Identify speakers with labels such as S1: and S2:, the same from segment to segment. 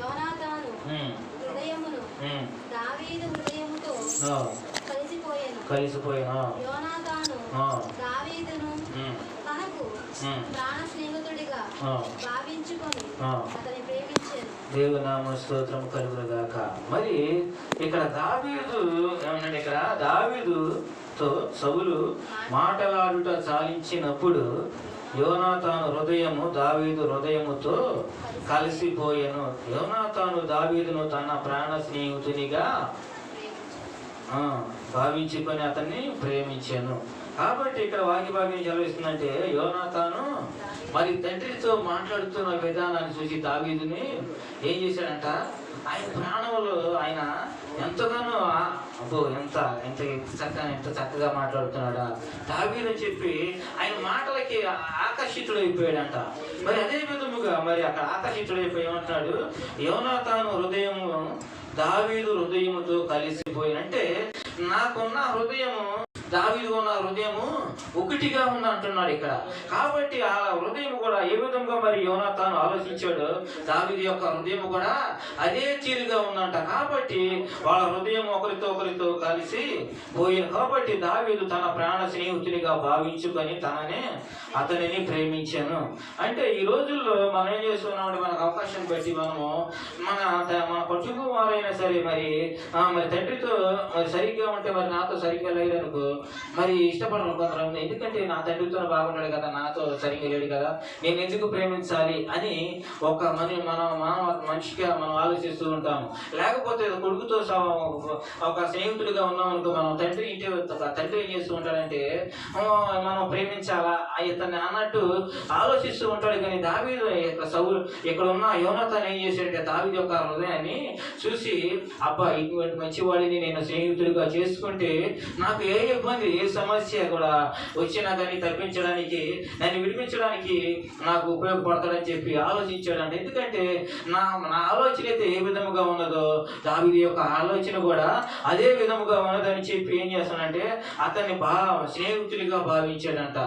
S1: యోనాతాను హృదయమును దావీదు హృదయముతో కలిసిపోయెను. యోనాతాను దావీదును తనకు ప్రాణ స్నేహితుడిగా భావించుకొని అతని ప్రేమించాను.
S2: దేవుని నామ స్తోత్రం కలుగునుగాక. మరి ఇక్కడ దావీదు ఏమన్నాడు? ఇక్కడ దావీదుతో సౌలు మాటలాడుట చాలించినప్పుడు యోనాతాను హృదయము దావీదు హృదయముతో కలిసిపోయెను. యోనాతాను దావీదును తన ప్రాణ స్నేహితునిగా భావించుకొని అతన్ని ప్రేమించాను. కాబట్టి ఇక్కడ వాక్యభాగ్యం చదివిస్తుందంటే యోనాతాను మరి తండ్రితో మాట్లాడుతున్న విధానాన్ని చూసి దావీదుని ఏం చేశాడంట? ఆయన ప్రాణంలో ఆయన ఎంతగానో అబ్బో ఎంత చక్కగా మాట్లాడుతున్నాడా దావీదు అని చెప్పి ఆయన మాటలకి ఆకర్షితుడైపోయాడంట. మరి అదే విధముగా మరి అక్కడ ఆకర్షితుడైపోయి ఏమంటున్నాడు? యోనాతాను హృదయము దావీదు హృదయముతో కలిసిపోయినంటే నాకున్న హృదయము దావీదు ఉన్న హృదయము ఒకటిగా ఉంది అంటున్నాడు ఇక్కడ. కాబట్టి ఆ హృదయం కూడా ఏ విధంగా మరి యోనాతాను ఆలోచించాడు, దావీదు యొక్క హృదయం కూడా అదే తీరుగా ఉందంట. కాబట్టి వాళ్ళ హృదయం ఒకరితో కలిసి పోయింది. కాబట్టి దావీదు తన ప్రాణ స్నేహితునిగా భావించుకొని అతనిని ప్రేమించాను. అంటే ఈ రోజుల్లో మనం ఏం చేస్తున్నామంటే మనకు అవకాశం బట్టి మనము మన కుటుంబం వారైనా సరే మరి తండ్రితో మరి సరిగ్గా ఉంటే మరి నాతో సరిగ్గా లేదనుకో మరి ఇష్టపడరు కొంతమంది. ఎందుకంటే నా తండ్రితో బాగున్నాడు కదా, నాతో సరిగ్గా లేడు కదా, నేను ఎందుకు ప్రేమించాలి అని ఒక మనిషిగా మనం ఆలోచిస్తూ ఉంటాము. లేకపోతే కొడుకుతో ఒక స్నేహితుడిగా ఉన్నాం అనుకో, మనం తండ్రి ఏం చేస్తూ ఉంటాడంటే మనం ప్రేమించాలా ఇతన్ని అన్నట్టు ఆలోచిస్తూ ఉంటాడు. కానీ దావీదు సౌలు ఇక్కడ ఉన్న యోనాతాను ఏం చేశాడంటే దావీదు యొక్క హృదయాన్ని చూసి అబ్బా ఇటువంటి మంచివాడిని నేను స్నేహితుడిగా చేసుకుంటే నాకు ఏ ఇబ్బంది ఏ సమస్య కూడా వచ్చినా కానీ తప్పించడానికి నన్ను విడిపించడానికి నాకు ఉపయోగపడతాడని చెప్పి ఆలోచించాడంటే. ఎందుకంటే నా ఆలోచన అయితే ఏ విధముగా ఉన్నదో దావీదు యొక్క ఆలోచన కూడా అదే విధముగా ఉన్నదని చెప్పి ఏం చేస్తానంటే అతన్ని స్నేహితుడిగా భావించాడంట.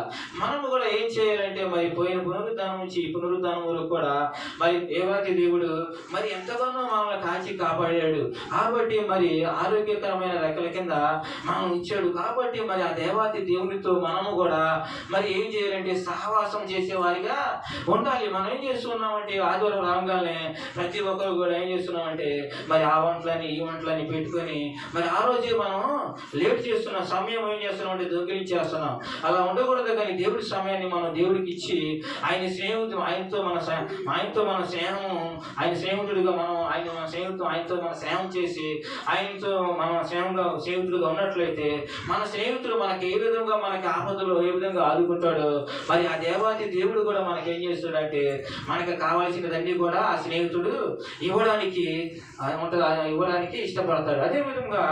S2: మనము కూడా ఏం చేయాలంటే మరి పోయిన పునరుద్ధానం నుంచి ఈ పునరుద్ధానం వరకు కూడా మరి దేవాతి దేవుడు మరి ఎంతగానో మనల్ని కాచి కాపాడాడు. కాబట్టి మరి ఆరోగ్యకరమైన రెక్కల కింద మనం ఉంచాడు. కాబట్టి మరి ఆ దేవాతి దేవునితో మనము కూడా మరి ఏం చేయాలంటే సహవాసం చేసేవారిగా ఉండాలి. మనం ఏం చేస్తున్నామంటే ఆదివారం రాగానే ప్రతి ఒక్కరు కూడా ఏం చేస్తున్నామంటే మరి ఆ వంటలని ఈ వంటలని పెట్టుకొని మరి ఆ రోజే మనం లేట్ చేస్తున్న సమయం ఏం చేస్తున్నామంటే దొంగిలించేస్తున్నాం. అలా ఉండకూడదు. కానీ దేవుడి సమయాన్ని మనం దేవుడికి ఇచ్చి ఆయన స్నేహితుడిగా మనం ఆయనతో మన స్నేహం చేసి ఆయనతో మన స్నేహితుడిగా ఉన్నట్లయితే మన స్నేహితుడు మనకి ఏ విధంగా మనకి ఆపదలో ఏ విధంగా ఆదుకుంటాడో మరి ఆ దేవాతి దేవుడు కూడా మనకి ఏం చేస్తాడంటే మనకి కావాల్సినదన్నీ కూడా ఆ స్నేహితుడు ఇవ్వడానికి ఇష్టపడతాడు. అదే విధంగా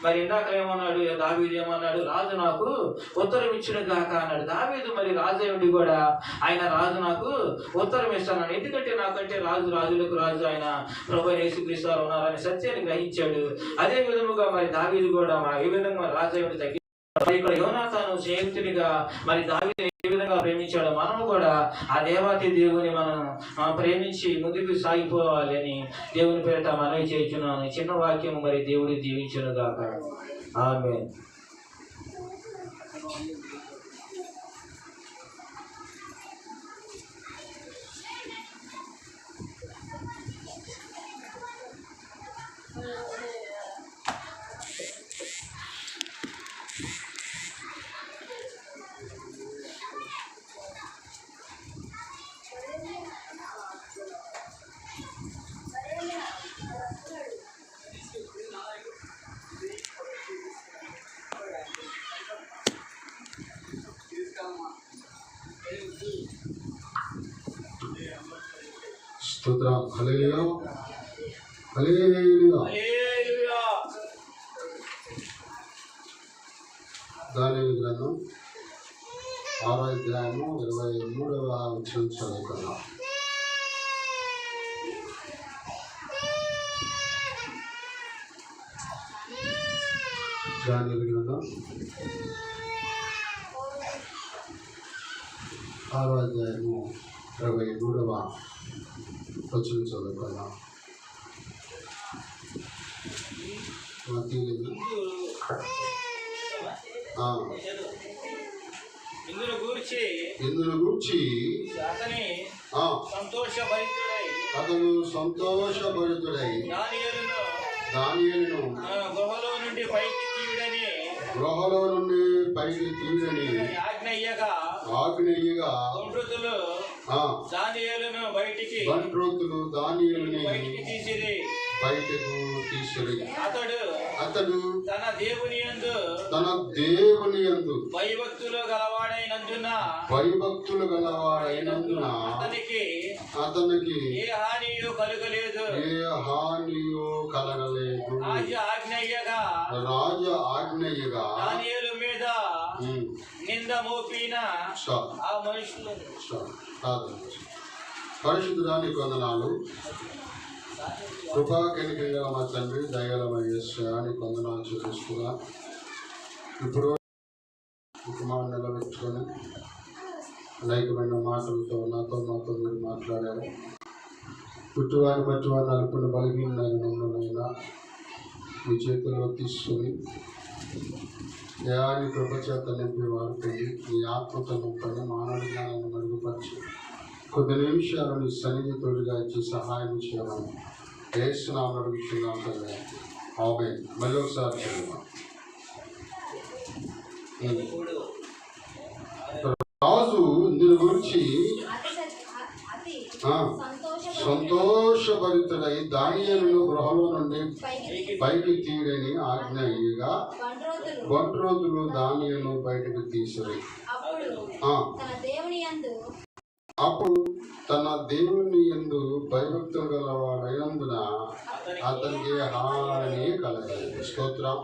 S2: మరి ఇందాక ఏమన్నాడు దావీదు ఏమన్నాడు? రాజు నాకు ఉత్తరం ఇచ్చును గాక అన్నాడు. దావీదు మరి రాజు ఉండి కూడా ఆయన రాజు నాకు ఉత్తరం ఇస్తాను. ఎందుకంటే నాకంటే రాజులకు రాజు ఆయన ప్రభువైన యేసుక్రీస్తు వారు ఉన్నారని సత్యాన్ని గ్రహించాడు. అదే విధముగా మరి దావీదు కూడా ఏ విధంగా రాజు తగ్గి ఇక్కడ యోనాతాను స్నేహితుడిగా మరి దావీదు ఏ విధంగా ప్రేమించాడో మనము కూడా ఆ దేవాతి దేవుని మనం ప్రేమించి ముందుకు సాగిపోవాలి అని దేవుని పేరిట మనవి చేస్తున్నాను. చిన్న వాక్యం మరి దేవుడి దీవించును గాక. ఆమేన్.
S3: స్తోత్రం. హల్లెలూయా హల్లెలూయా. దానియేలు గ్రంథం 6వ అధ్యాయము 23వ వచనం చదువుతున్నాం. దానియేలు గ్రంథం 6వ అధ్యాయము 23వ వచ్చిన చదువుకున్నాం.
S2: ఇందును గూర్చి అతను సంతోషభరితుడై దానియేలును గృహలో నుండి పైకి తీయడని ఆజ్ఞయ్యగా బంట్రోతులు దానియేలుని బయటకు తీసిరి. అతడు తన దేవుని యందు భయభక్తులు గలవాడైనందున అతనికి ఏ హానియో కలగలేదు. రాజు ఆజ్ఞయ్యగా దానియేలు మీద నింద మోపిన ఆ మనుషులు. పరిశుద్ధుడానికి వందనాలు. కృపా కనికగా మా తండ్రి దయగలమయ్యేశ్వరానికి వందనాలు చూపిస్తున్నా. ఇప్పుడు కుమారు నిలబెట్టుకొని అనేకమైన మాటలతో నాతో మీరు మాట్లాడారు. పుట్టువారిని బట్టి వారిని నలుపుని బలహీనమైన మమ్మల్నైనా మీ చేతుల్లో తీసుకుని దేవాన్ని కృపచేత నింపి వాడుతుంది. మీ ఆత్మతో నింపని మానవ జ్ఞానాన్ని మెరుగుపరిచి కొద్ది నిమిషాలు మీ సన్నిధితోడుగా ఇచ్చి సహాయం చేయమని యేసునామములో అడుగుతున్నాం తండ్రి. ఆమేన్. మళ్ళీ ఒకసారి రాజు దీని గురించి సంతోషభరితుడై దానియేలును గృహలో నుండి బయటికి తీయడని ఆజ్ఞయ్యగా బంట్రోతులు దానియేలును బయటకు తీసిరి. అప్పుడు తన దేవుని యందు భయభక్తులు గలవాడైనందున అతనికి హాని కలగలేదు. స్తోత్రం.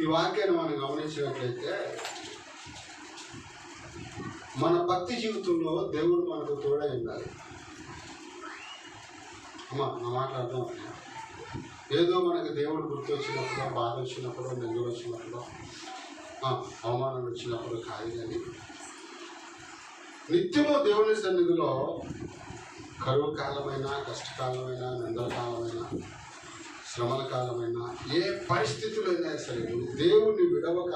S2: ఈ వాక్యాన్ని మనం గమనించినట్లయితే మన భక్తి జీవితంలో దేవుడు మనకు తోడై ఉన్నారు. అమ్మా నా మాట్లాడటం ఏదో మనకు దేవుడు గుర్తు వచ్చినప్పుడు, బాధ వచ్చినప్పుడు, నెగ్గులు వచ్చినప్పుడు, అవమానం వచ్చినప్పుడు కాదు. కానీ నిత్యము దేవుని సన్నిధిలో కరువు కాలమైన, కష్టకాలమైన, నిందల కాలమైన, శ్రమల కాలమైన, ఏ పరిస్థితులైనా సరే దేవుణ్ణి విడవక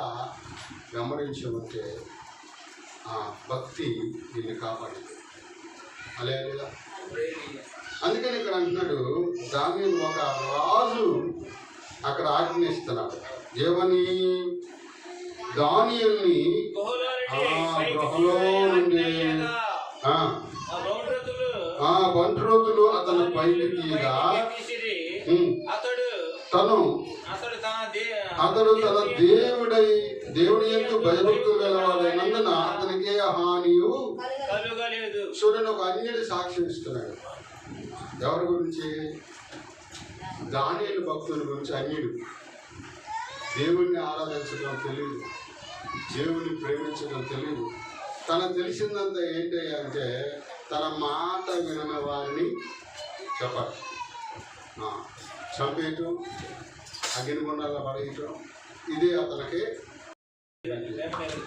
S2: గమనించమంటే ఆ భక్తి నిన్ను కాపాడింది. అలేదా? అందుకని ఇక్కడ అంటున్నాడు, దానియేలు ఒక రాజు అక్కడ ఆజ్ఞిస్తున్నాడు. ఏమని? దానియేలుని గృహలో నుండి బంట్రోతులు అతను పైకి తీయగా అతడు తన దేవుని యందు భయభక్తులు గలవాడైనందున అతనికి హానియు కలుగలేదు. చూడండి, ఒక అన్యుడు సాక్ష్యం ఇస్తున్నాడు. ఎవరి గురించి? దానియేలు భక్తుల గురించి. అన్యుడు దేవుణ్ణి ఆరాధించడం తెలియదు, దేవుని ప్రేమించడం తెలియదు. తనకు తెలిసిందంతా ఏంటి అంటే తన మాట వినని వారిని చెప్పాలి, చంపేయటం, అగ్నిగుండాల్లో పడేయటం, ఇదే అతనికి.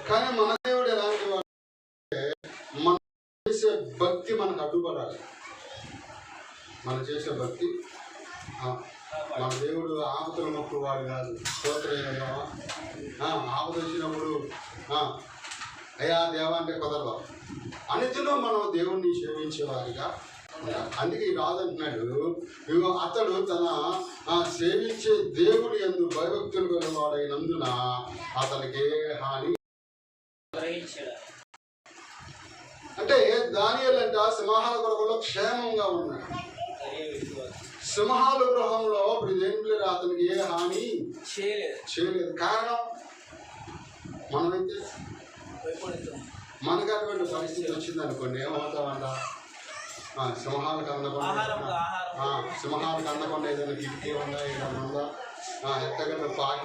S2: కానీ మన దేవుడు ఎలాంటి వాడు అంటే మనం చేసే భక్తి మనకు అడ్డుపడాలి. మనం చేసే భక్తి మన దేవుడు ఆపదలు మొక్కు వాడు కాదు. స్తోత్రమా. ఆపద వచ్చినప్పుడు అయ్యా దేవా అంటే కుదరదు. అన్నిటిలో మనం దేవుణ్ణి సేవించేవారిగా ఉండాలి. అందుకే రాజు అంటున్నాడు, ఇగో అతడు తన సేవించే దేవుడి యందు భయభక్తులు గలవాడైనందున అతనికి హాని. అంటే దానియేలు అంటే సింహాల గృహంలో క్షేమంగా ఉన్నాడు. సింహాల గృహంలో ఇప్పుడు దేని అతనికి ఏ హాని చేయలేదు. కారణం మనమైతే మనకు అటువంటి పరిస్థితి వచ్చింది అనుకోండి, ఏమవుతామంట? సింహాలకు అందకుండా ఏదైనా కిటికీ ఉందా, ఏదైనా ఉందా, ఎత్తగంట పాకి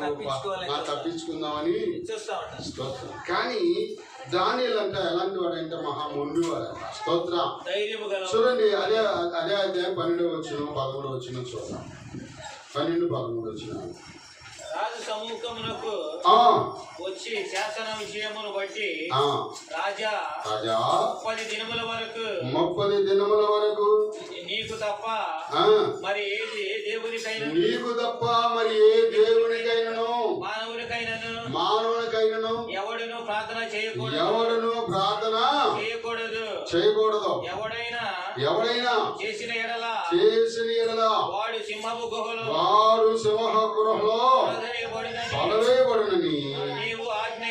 S2: తప్పించుకుందామని స్తోత్రం. కానీ దానియేలు అంటే ఎలాంటి వాడంటే మహా మొండివాడు. స్తోత్రం. చూడండి, అదే అధ్యాయం 12వ వచనం 13వ వచనం చూద్దాం. 12, 13 వచనాలు. రాజు సముఖమునకు వచ్చి శాసన విషయమును బట్టి రాజా 30 దినముల వరకు నీకు తప్ప మరి ఏ దేవునికైనను మానవునికైనను ఎవడును ప్రార్థన చేయకూడదు ఎవడైనా చేసిన ఎడల వాడు సింహపు గుహలో పడవేయబడునని నీవు ఆజ్ఞ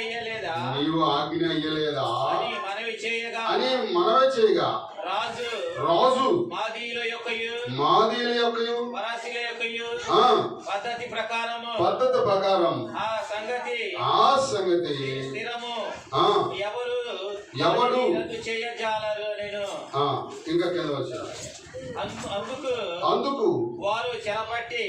S2: ఇయ్యలేదా అని మనవి చేయగా రాజు మాదీయుల యొక్కయు పద్ధతి ప్రకారం ఆ సంగతి ఎవరు చేయజాలరు నేను ఇంకా కింద వచ్చారు. అందుకు వారు చెరపట్టి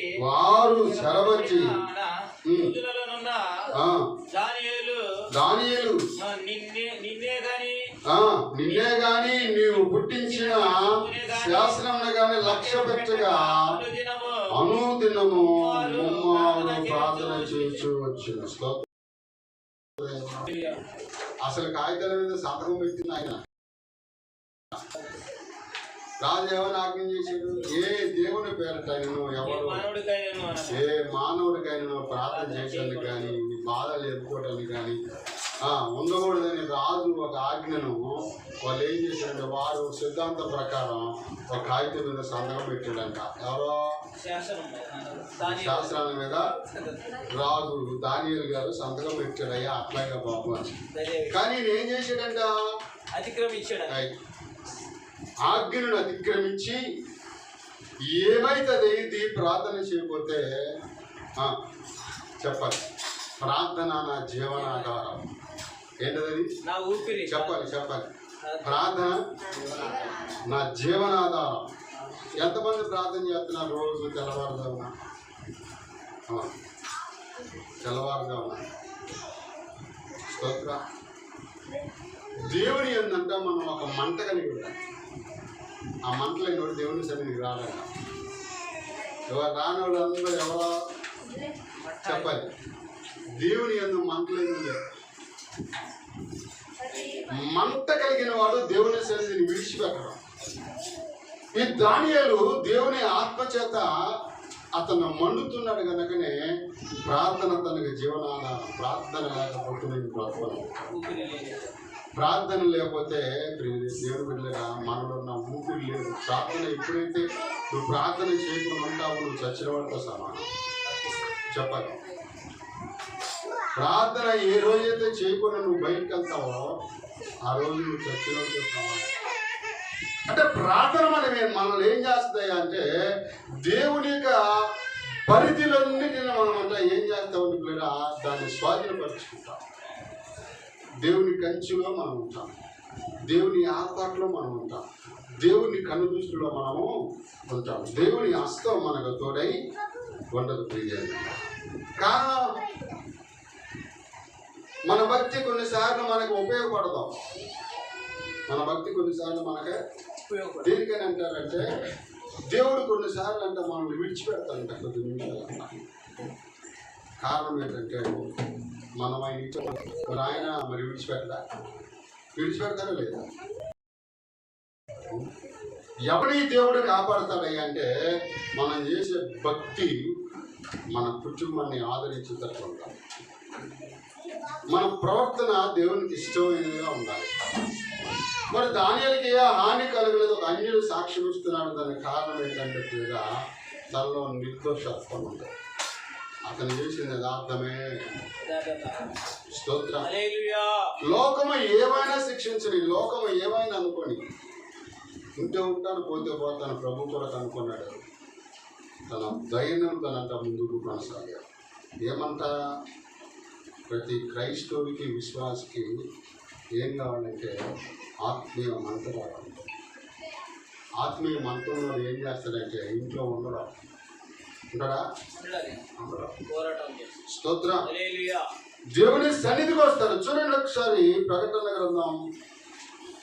S2: దానియేలు నిన్నే గాని నీవు పుట్టించిన శాసనం గాని లక్ష్య పెట్టగా అనుదినము ప్రార్థన చేయొచ్చు వచ్చిన అసలు కాగితాల మీద సంతకం పెట్టింది ఆయన. రాజు ఏమైనా ఆజ్ఞ చేశాడు? ఏ దేవుని పేరట ఎవరు ఏ మానవుడికైనా ప్రార్థన చేయడానికి కానీ నీ బాధలు ఎదుర్కోవడానికి కానీ ఉండకూడదని రాజు ఒక ఆజ్ఞను వాళ్ళు ఏం చేశారంటే వారు సిద్ధాంతం ప్రకారం ఒక కాగితం మీద సంతకం పెట్టాడంట. ఎవరో శాస్త్రాల మీద రాజు దానియేలు గారు సంతకం పెట్టాడయ్యా అట్లాగే బాబు అని. కానీ ఏం చేశాడంట? ఆజ్ఞను అతిక్రమించి ఏమైతుంది ఇది ప్రార్థన చేయకపోతే చెప్పాలి. ప్రార్థన నా జీవనాధారం. ఏంటది? నా ఊపిరి. చెప్పాలి. ప్రార్థన నా జీవనాధారం. ఎంతమంది ప్రార్థన చేస్తున్నారు రోజు తెల్లవారుజామున? స్తోత్ర. దేవుని ఏంటంటే మనం ఒక మంట కలిగి ఉంటాం. ఆ మంటలో ఇంకోటి దేవుని సన్నిధికి రాలేక ఎవరు రాని వాళ్ళు అందరూ ఎవరో చెప్పాలి. దేవుని ఎందు మంటలేదు. మంట కలిగిన వాడు దేవుని సన్నిధిని విడిచిపెట్టడం. ఈ దానియేలు దేవుని ఆత్మచేత అతను మండుతున్నాడు కనుకనే ప్రార్థన తనకు జీవనాధారం. ప్రార్థన లేకపోతే నేను ప్రార్థన లేకపోతే దేవుని బిడ్డలుగా మనలో ఉన్న ఊపిరి లేదు. ప్రార్థన ఎప్పుడైతే నువ్వు ప్రార్థన చేయకుండా ఉంటావు నువ్వు చచ్చిన వాడితో సమానం. చెప్పాలి. ప్రార్థన ఏ రోజైతే చేయకుండా నువ్వు బయటకు వెళ్తావో ఆ రోజు నువ్వు చచ్చిన వాడితో సమానం. అంటే ప్రార్థన మనల్ని ఏం చేస్తాయి అంటే దేవుని యొక్క పరిధిలన్నిటిని మనం అంటే ఏం చేస్తామని పిల్లగా దాన్ని స్వాధీనపరుచుకుంటాం. దేవుని కంచులో మనం ఉంటాం. దేవుని ఆత్మలో మనం ఉంటాం. దేవుని కనుదృష్టిలో మనము ఉంటాం. దేవుని హస్తం మనకు తోడై ఉండదు. ప్రియులు, కారణం మన భక్తి కొన్నిసార్లు మనకు ఉపయోగపడదాం. మన భక్తి కొన్నిసార్లు మనకే దేనికని అంటారంటే దేవుడు కొన్నిసార్లు అంటే మనల్ని విడిచిపెడతాడంట కొద్ది నిమిషాలు. కారణం ఏంటంటే మనం ఆయన మరి విడిచిపెడతాడా లేదా? ఎవరి దేవుడు కాపాడతాడయ్యా అంటే మనం చేసే భక్తి మన కుటుంబాన్ని ఆదరించేటట్టు ఉండాలి. మన ప్రవర్తన దేవునికి ఇష్టమైనదిగా ఉండాలి. మరి దానియేలుకి హాని కలగలేదు. అన్యులు సాక్ష్యం ఇస్తున్నాడు. దానికి కారణం ఏంటంటే కూడా తనలో నిర్దోషత్వం ఉంటుంది. అతను చేసిన యథార్థమే. స్తోత్రం. లోకము ఏమైనా శిక్షించని, లోకము ఏమైనా అనుకోని, ఉంటే ఉంటాను పోతే పోతాను ప్రభు కూడా అనుకున్నాడు. తన ధైర్యం తనంట ముందుకు కొనసాగాడు. ఏమంట? ప్రతి క్రైస్తవుడికి విశ్వాసకి ఏం కావాలంటే ఆత్మీయ మంట కావాలి. ఆత్మీయ మంత్రంలో ఏం చేస్తాడంటే ఇంట్లో ఉండడం ఉంటాడా? స్తోత్రం. దేవుని సన్నిధికి వస్తాడు. చూడండి ఒకసారి ప్రకటన గ్రంథం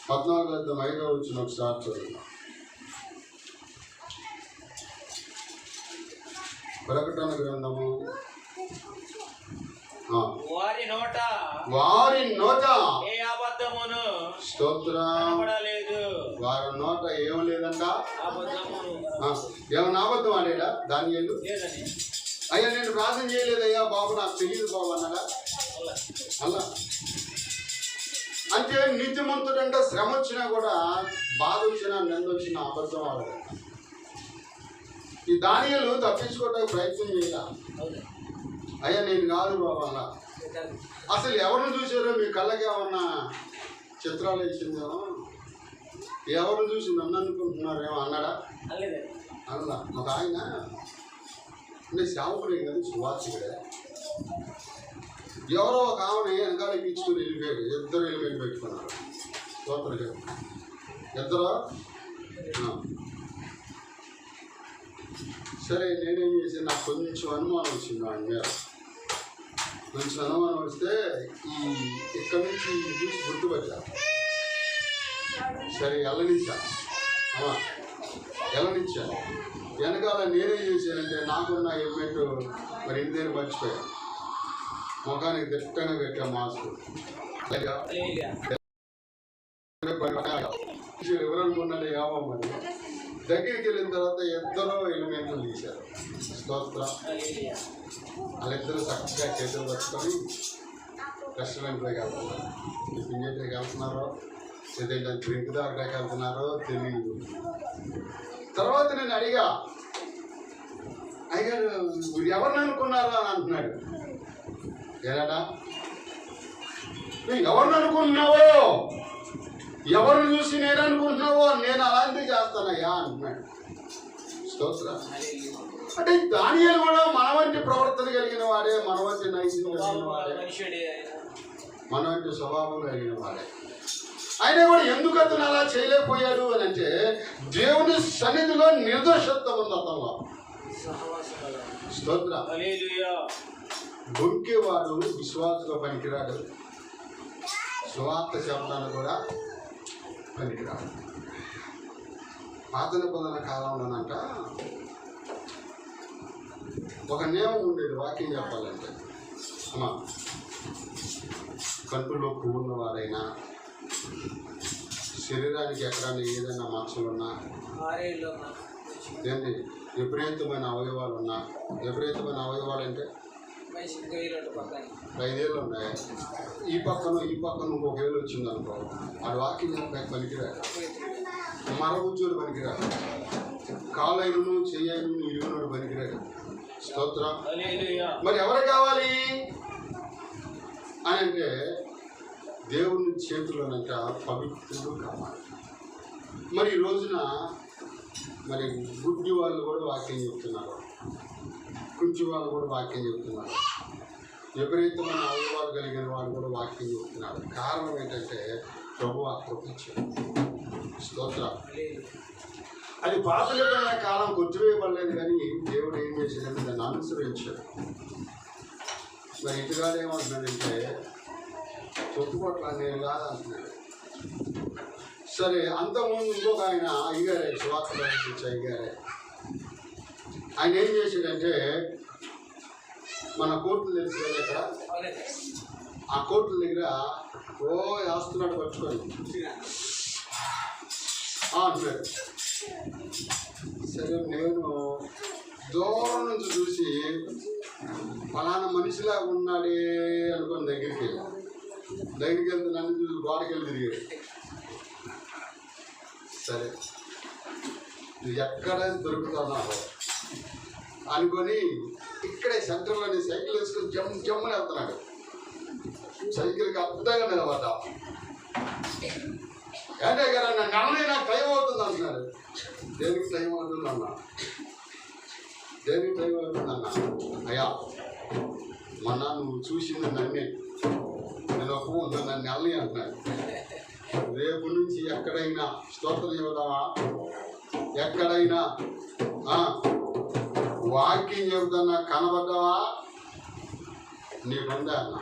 S2: 14:5 వచ్చిన ఒకసారి చూడండి. ప్రకటన గ్రంథము
S3: నోట
S2: ఏ అబద్ధమును
S3: స్తోత్రం
S2: కనబడలేదు.
S3: వారి నోట ఏం లేదంట,
S2: అబద్ధమును
S3: ఏమన్నా అబద్ధం ఆడేడా దానియేలు?
S2: లేదని.
S3: అయ్యా నేను ప్రార్థన చేయలేదయ్యా బాబు, నాకు తెలియదు బాబు అన్నాడా? అలా అంటే నీతిమంతుడంటే శ్రమ వచ్చినా కూడా, బాధ వచ్చినా, నింద వచ్చినా అబద్ధం ఆడదు. ఈ దానియేలు తప్పించుకోవడానికి ప్రయత్నం చేయాల. అయ్యా నేను కాదు బాబు అలా. అసలు ఎవరిని చూసారో మీ కళ్ళకి ఏమన్నా చిత్రాలు వేసిందేమో, ఎవరిని చూసి నన్ను అనుకుంటున్నారేమో అన్నాడా? అలా ఒక ఆయన అంటే సేవకుడే కదా, సువార్తికుడే. ఎవరో ఒక ఆమెని వెనకాల ఎక్కించుకుని వెళ్ళిపోయాడు. ఇద్దరు వెళ్ళి పెట్టుకున్నారు. స్తోత్రం ఇద్దరు. సరే నేనేం చేశాను, నాకు కొంచెం అనుమానం వచ్చింది ఆయన మీద. కొంచెం అనుమానం వస్తే ఇక్కడి నుంచి చూసి గుర్తుపట్టా. సరే వెళ్ళనిచ్చాను, వెళ్ళనిచ్చాను. వెనకాల నేనేం చేశానంటే నాకున్న హెల్మెట్ మరి ఇంటి దగ్గర మర్చిపోయాను. ముఖానికి దిట్టంగా పెట్టా మాస్క్. ఎవరనుకున్నాడు ఏమో మరి. దగ్గరికి వెళ్ళిన తర్వాత ఇద్దరు హెల్మెట్లు తీశారు. స్తోత్రం. వాళ్ళిద్దరూ చక్కగా చేతులు పట్టుకొని రెస్టారెంట్లోకి వెళ్తున్నారు. టిఫిన్ చేయడానికి వెళ్తున్నారో లేదంటే డ్రింక్ తాగడానికి వెళ్తున్నారో తెలియదు. తర్వాత నేను అడిగా, అయ్యారు మీరు ఎవరిని అనుకున్నారో అని అంటున్నాడు. ఏనాడా నువ్వు ఎవరిని అనుకుంటున్నావో, ఎవరిని చూసి నేను అనుకుంటున్నావో, నేను అలాంటివి చేస్తానయ్యా అంటున్నాడు. స్తోత్రం. అంటే దానియేలు కూడా మన వంటి ప్రవర్తన కలిగిన వాడే, మన వంటి నైతికం కలిగిన వాడే, మన వంటి స్వభావం కలిగిన వాడే. ఆయన కూడా ఎందుకు అతను అలా చేయలేకపోయాడు అని అంటే, దేవుని సన్నిధిలో నిర్దోషత్వం ఉంది అతనిలో. స్తోత్రం. బొంకేవాడు విశ్వాసంగా పనికిరాడు, సువార్త చెప్పడానికి కూడా పనికిరాడు. పాత నిబంధన కాలంలోనంట ఒక నియమం ఉండేది. వాక్యం చెప్పాలంటే అమ్మా, కంటులో పువ్వున్న వారైనా, శరీరానికి ఎక్కడైనా ఏదైనా మచ్చలున్నా, ఏంటి విపరీతమైన అవయవాలు ఉన్నా, విపరీతమైన అవయవాలు అంటే 5 ఏళ్ళు ఉన్నాయి, ఈ పక్కన ఇంకొక ఏళ్ళు వచ్చింది అనుకో, అది వాకింగ్ చెప్పడానికి పనికిరాడు, మర ఉద్యోగులు పనికిరాడు, కాలైనను చెయ్యను ఇరుగునోడు పనికిరాడు. స్తోత్రం. మరి ఎవరు కావాలి అని అంటే దేవుని చేతిలోనంట పవిత్రుడు కావాలి. మరి ఈ రోజున మరి గుడ్డి వాళ్ళు కూడా వాక్యం చెప్తున్నారు, కుంచి వాళ్ళు కూడా వాక్యం చెప్తున్నారు, విపరీతమైన అవయవాలు కలిగిన వాళ్ళు కూడా వాక్యం చెప్తున్నారు. కారణం ఏంటంటే ప్రభు ఆకృతించాడు. స్తోత్రం. అది పాతలమైన కాలం కొట్టివేయబడలేదు, కానీ దేవుడు ఏం చేశాడంటే దాన్ని అనుసరించాడు. మరి ఇటుగాడు ఏమంటున్నాడంటే తొట్టుకోట్ల నేను కాదు అంటున్నాడు. సరే, అంతకుముందు ఇంకొక ఆయన అయ్యారే, సువార్త అయ్యారే, ఆయన ఏం చేశాడంటే మన కోర్టులు తెలుసు కదా ఇక్కడ, ఆ కోర్టుల దగ్గర వేస్తున్నాడు పట్టుకొని అంటున్నాడు. సరే, నేను దూరం నుంచి చూసి ఫలానా మనిషిలా ఉన్నాడే అనుకోని దగ్గరికి వెళ్తే నన్ను చూసి గోడకి వెళ్ళి తిరిగాడు. సరే, నువ్వు ఎక్కడ దొరుకుతున్నావు అనుకొని ఇక్కడే సెంటర్లోని సైకిల్ వేసుకొని జమ్మని వెళ్తున్నాడు. సైకిల్కి అర్థంగా నిలబడ్డా. ఏంటే కదా నన్ను నాకు టైం అవుతుంది అంటున్నాడు. దేనికి టైం అవుతుంది అన్నా? దేనికి టైం అవుతుంది అన్నా? అయ్యా, మొన్న నువ్వు చూసింది నన్నే, నేను ఒక నన్ను వెళ్ళని అంటున్నాడు. రేపు నుంచి ఎక్కడైనా స్తోత్రం చెబుతావా, ఎక్కడైనా వాక్యం చెబుతున్నా కనబడ్డావా నీకుందా అన్న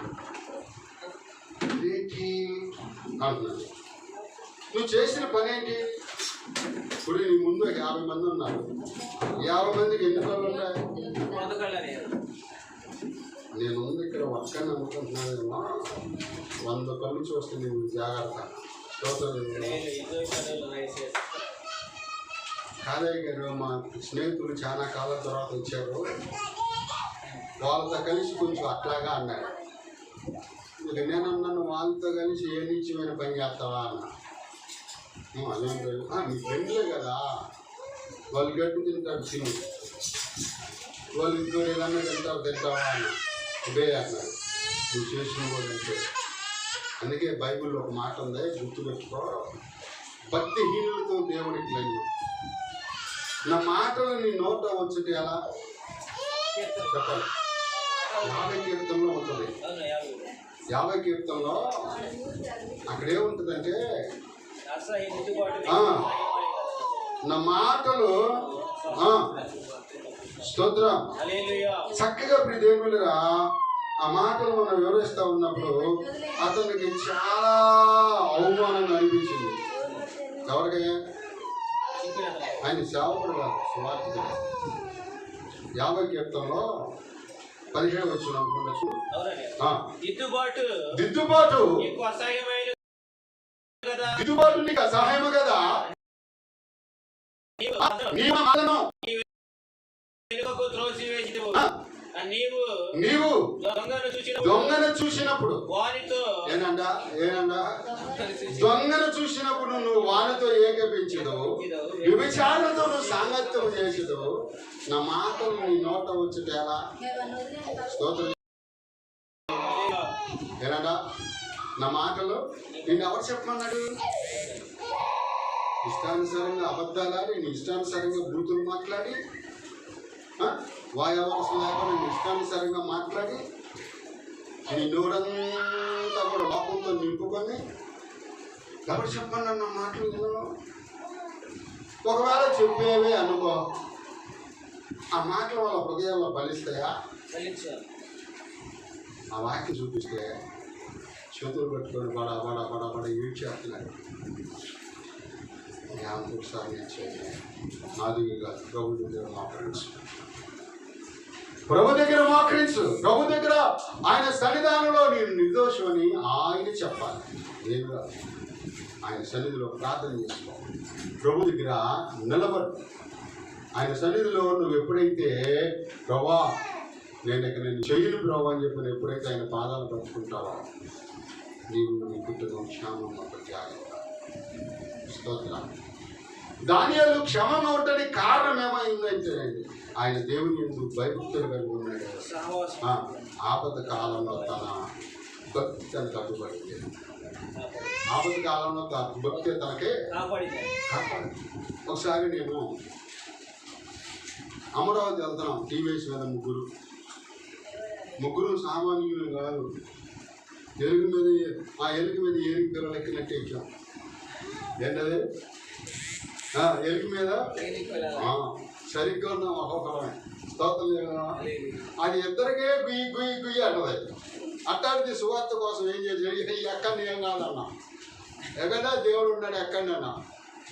S3: ఏంటి అంటున్నాడు. నువ్వు చేసిన పని ఏంటి? ఇప్పుడు నీ ముందు 50 మంది ఉన్నారు. 50 మందికి ఎన్ని కళ్ళు ఉంటాయి? నేను ఇక్కడ ఒక్కని అనుకుంటున్నానేమో 100 కళ్ళు చూస్తే నేను జాగ్రత్త. కాదయ్య గారు మా స్నేహితులు చాలా కాలం తర్వాత వచ్చారు, వాళ్ళతో కలిసి కొంచెం అట్లాగా అన్నారు. ఇక నేనన్నాను వాళ్ళతో కలిసి ఏ నిత్యమైన పని చేస్తావా అన్న. అదేం మీ ఫ్రెండ్లే కదా, వాళ్ళు గట్టి తింటారు తిని, వాళ్ళు ఇంకో ఏదన్నా తింటావా అన్న. ఇదే అన్నారు నువ్వు చేసిన కూడా అంటే. అందుకే బైబిల్లో ఒక మాట ఉంది, గుర్తుపెట్టుకో, భక్తిహీనులతో దేవుడికి లేదు. నా మాటలు నీ నోట వచ్చేటి ఎలా చెప్పాలి. 50 కీర్తనలో ఉంటుంది. 50 కీర్తనలో అక్కడేముంటుందంటే నా మాటలు స్తోత్రం చక్కగా ప్రియ దేవులుగా ఆ మాటలు మనం వివరిస్తూ ఉన్నప్పుడు అతనికి చాలా అవమానంగా అనిపించింది. ఎవరికయ్యా? ఆయన సేవకుడు కాదు, సువార్తికుడు. 50 కీర్తనలో 17 వచ్చిన అనుకుంటా. దిద్దుబాటు నీకు అసహాయము కదా, నీవు దొంగను చూసినప్పుడు ఏనండా దొంగను చూసినప్పుడు నువ్వు వానితో ఏకపించదు, విభిచారణతో నువ్వు సాంగత్యం చేసదు. నా మాటలు నీ నోట వచ్చుట ఎలా? స్తోత్రం. ఏనండా నా మాటలు నిన్ను ఎవరు చెప్పమన్నాడు? ఇష్టానుసారంగా అబద్ధాలాడి, నీ ఇష్టానుసారంగా బూతులు మాట్లాడి, వాయవరసం లేకుండా నీ ఇష్టానుసారంగా మాట్లాడి, నీ నోరంతా కూడా లోపంతో నింపుకొని ఎవరు చెప్పమన్నాడు నా మాటలు? నేను ఒకవేళ చెప్పేవే అనుకో, ఆ మాటలు వాళ్ళ హృదయాల్లో ఫలిస్తాయా? ఆ వాక్యం చూపిస్తే చేతులు పెట్టుకొని బడా బడా బడా బడా ఏడ్చేస్తున్నాడు. ఒకసారి నేర్చేయండి. నాదిగా ప్రభు దగ్గర మోకరించు, ప్రభు దగ్గర మోకరించు. ప్రభు దగ్గర ఆయన సన్నిధానంలో నేను నిర్దోషమని ఆయన చెప్పాలి. నేను ఆయన సన్నిధిలో ప్రార్థన చేసుకో. ప్రభు దగ్గర నిలబడు. ఆయన సన్నిధిలో నువ్వు ఎప్పుడైతే ప్రభా నేను చెయ్యను ప్రభు అని చెప్పి ఎప్పుడైతే ఆయన పాదాలు పట్టుకుంటావో నీవు నీ కుటుంబం క్షేమం జాగ్రత్త. స్తోత్రం. దానియేలు క్షమం అవటానికి కారణం ఏమైందంటే ఆయన దేవుని ఎందుకు భయభక్తులు కలిగి ఉన్నాడు. ఆపద కాలంలో తన భక్తి తనకు అడ్డుపడింది. ఆపద కాలంలో భక్తి తనకే కాపాడింది. ఒకసారి నేను అమరావతి వెళ్తున్నాం. టీవీఎస్ మీద ముగ్గురు సామాన్యులు కాదు. ఎలుగు మీద ఏనుగు పిల్లలు ఎక్కినట్టు ఎక్కాం. ఏంటది? ఎలుగు మీద సరిగ్గా ఉన్నాం ఒక్కొక్కరమే. స్తోత్రం. అది ఇద్దరికే గుయ్యి అంటది. అట్టాడిది సువార్త కోసం ఏం చేసి ఎక్కండి ఏం కాదన్నా, ఎక్కడా దేవుడు ఉన్నాడు ఎక్కండి అన్నా.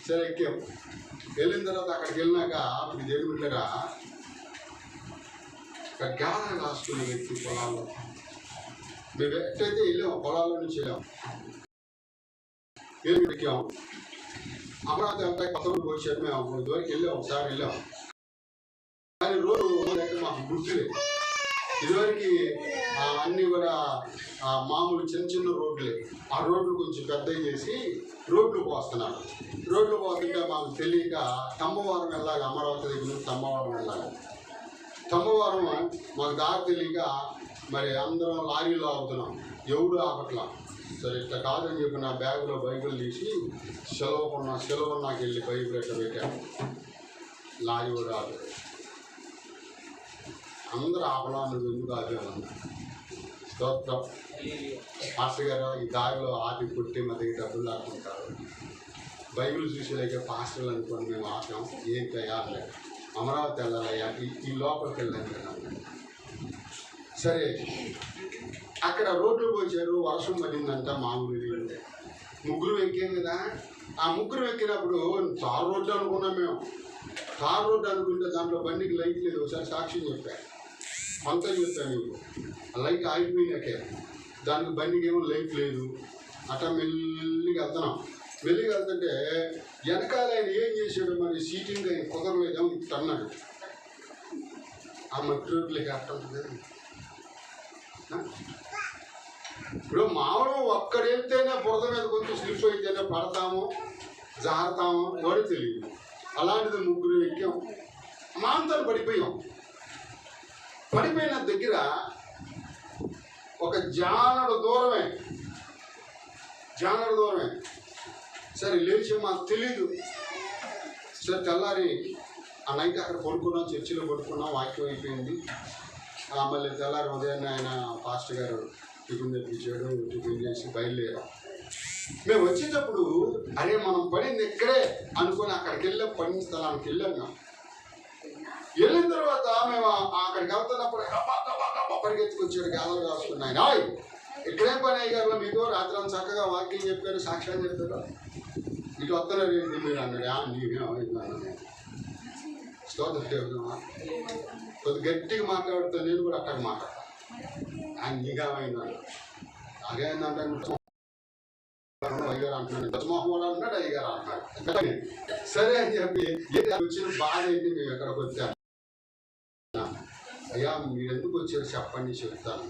S3: సరే ఎక్కాం. వెళ్ళిన తర్వాత అక్కడికి వెళ్ళినాక అప్పుడు దేవుడు ఉండగా గాలి రాసుకునే వ్యక్తి పొలాల్లో మేము ఎట్టయితే వెళ్ళాము, పొలాల్లో నుంచి వెళ్ళాము. ఎక్కాం. అమరావతి అంతా కొత్త రోజు వచ్చాము. మేము ఇదివరకు వెళ్ళాం, ఒకసారి వెళ్ళాం. కానీ రోడ్డు మాకు గుర్తులేదు. ఇదివరకు అన్నీ కూడా మామూలు చిన్న రోడ్లే. ఆ రోడ్లు కొంచెం పెద్దవి చేసి రోడ్లు పోస్తున్నారు. రోడ్లు పోతుంటే మాకు తెలియక తమ్మవారం వెళ్ళాలి. అమరావతి దగ్గర నుంచి తమ్మవారం వెళ్ళాలి. తమ్మవారం మాకు దారి తెలియక మరి అందరం లారీలో ఆగుతున్నాం. ఎవడు ఆపట్లా. సరే ఇట్లా కాదని చెప్పి నా బ్యాగులో బైబిల్ తీసి సెలవు నాకు వెళ్ళి బైబిల్ ఎట్లా పెట్టాను. లారీ కూడా ఆపలేదు. అందరూ ఆపలా, నువ్వు ఎందుకు ఆపేవన్నా. స్తోత్రం. పాస్టర్ గారు ఈ దారిలో ఆపి పుట్టి మా దగ్గర డబ్బులు లాక్కుంటారు. బైబిల్ చూసేలాగే పాస్టర్లు అనుకోని మేము ఆపాం. ఏం తయారు అమరావతి వెళ్ళాలయ్యా, ఈ లోపలికి వెళ్ళాను కదా. సరే అక్కడ రోడ్లు పోసారు. వర్షం పడిందంట. మామూలు ముగ్గురు ఎక్కాం కదా. ఆ ముగ్గురు ఎక్కినప్పుడు తార్ రోడ్లు అనుకున్నాం మేము. తార్ రోడ్డు అనుకుంటే దాంట్లో బండికి లైట్ లేదు. ఒకసారి సాక్ష్యం చెప్పాను. కొంత చెప్తాను మీకు. లైట్ ఆగిపోయినాకే దానికి బండికి ఏమో లైట్ లేదు. అట్లా మెల్లిగా వెళ్తున్నాం. మెల్లిగా వెళ్తుంటే వెనకాల ఆయన ఏం చేశాడు, మరి సీటింగ్ ఆయన కుదరలేదేమో అన్నాడు. ఆ మట్టి రోడ్లకి అట్టుంటుంది. ఇప్పుడు మామూలు ఒక్కడెళ్తేనే బురద మీద కొంచెం స్లిప్ అయితేనే పడతాము, జారుతాము కూడా తెలియదు. అలాంటిది ముగ్గురు ఎక్కాం, మాంతాలు పడిపోయాం. పడిపోయిన దగ్గర ఒక జానడు దూరమే సరే లేచి మాకు తెలీదు. సరే తెల్లారి ఆ నైట్ అక్కడ పడుకున్నాం, చర్చిలో పడుకున్నాం, వాక్యం అయిపోయింది. మళ్ళీ తెల్లారి ఉదయాన్నే ఆయన పాస్టర్ గారు టిఫిన్ తెప్పించాడు. టిఫిన్ చేసి బయలుదేరాం. మేము వచ్చేటప్పుడు అరే మనం పడింది ఇక్కడే అనుకుని అక్కడికి వెళ్ళాం, పడిన స్థలానికి వెళ్ళాం. వెళ్ళిన తర్వాత మేము అక్కడికి వెళ్తున్నప్పుడు పరిగెత్తుకొచ్చాడు, గాలం రాసుకున్నాయి. ఇక్కడేం పని అయ్యారు మీకు, రాత్రి చక్కగా వాక్యం చెప్పారు, సాక్ష్యాలు చెప్పారు, ఇటు వస్తున్నారు ఏంటి మీరు అన్నాడు. నీకేమైంది స్తోత్రం, కొద్ది గట్టిగా మాట్లాడుతూ నేను కూడా అక్కడ మాట్లాడతాను. ఆయన నీకేమైంది అన్నాడు. అదేంటంటే అయ్యారు అంటున్నాడు, దశమోహం కూడా అన్నాడు, అయ్యారు అంటున్నాడు. సరే అని చెప్పి వచ్చిన బాధ ఏంటి, మేము ఎక్కడికి వచ్చాము. అయ్యా మీరు ఎందుకు వచ్చారు చెప్పండి చెప్తాను.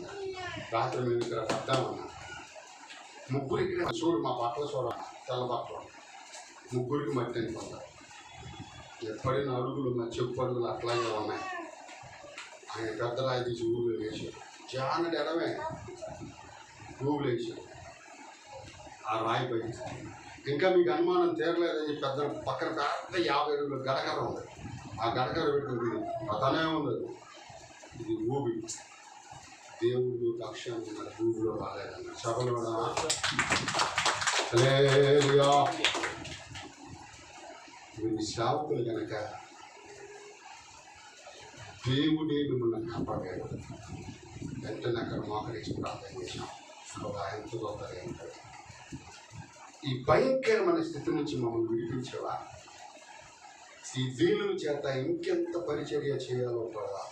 S3: రాత్రి మేము ఇక్కడ పడ్డామన్నా. ముగ్గురు ఇక్కడ చూడు, మా బట్టలు చూడ తెల్ల బట్టలు, ముగ్గురికి మట్టి అనుకుంటారు. ఎప్పటిన అడుగులు మా చెప్పు అడుగులు అట్లాగే ఉన్నాయి. ఆయన పెద్ద రాయి తీసి ఊళ్ళు వేసాడు, జానడు ఎడమే ఊళ్ళు వేసాడు. ఆ రాయి పై ఇంకా మీకు అనుమానం తీరలేదని పెద్ద పక్కన పెద్ద 50 అడుగుల గడకర ఉంది. ఆ గడకర పెట్టుకుంటుంది, అతనే ఉంది. ఇది ఊబి, దేవుడు లక్ష్యం ఉన్నారు, ఊబిలో రాలేదన్నారు. సభలో మీరు సేవకులు కనుక దేవుడే మిమ్మల్ని కాపాడాడు. వెంటనే అక్కడ మోకరించి ప్రార్థన చేశాం. ఎంతో గొప్పగా ఉంటాడు. ఈ భయంకరమైన స్థితి నుంచి మమ్మల్ని విడిపించేవా, ఈ దీనుల చేత ఇంకెంత పరిచర్య చేయాలో కదా,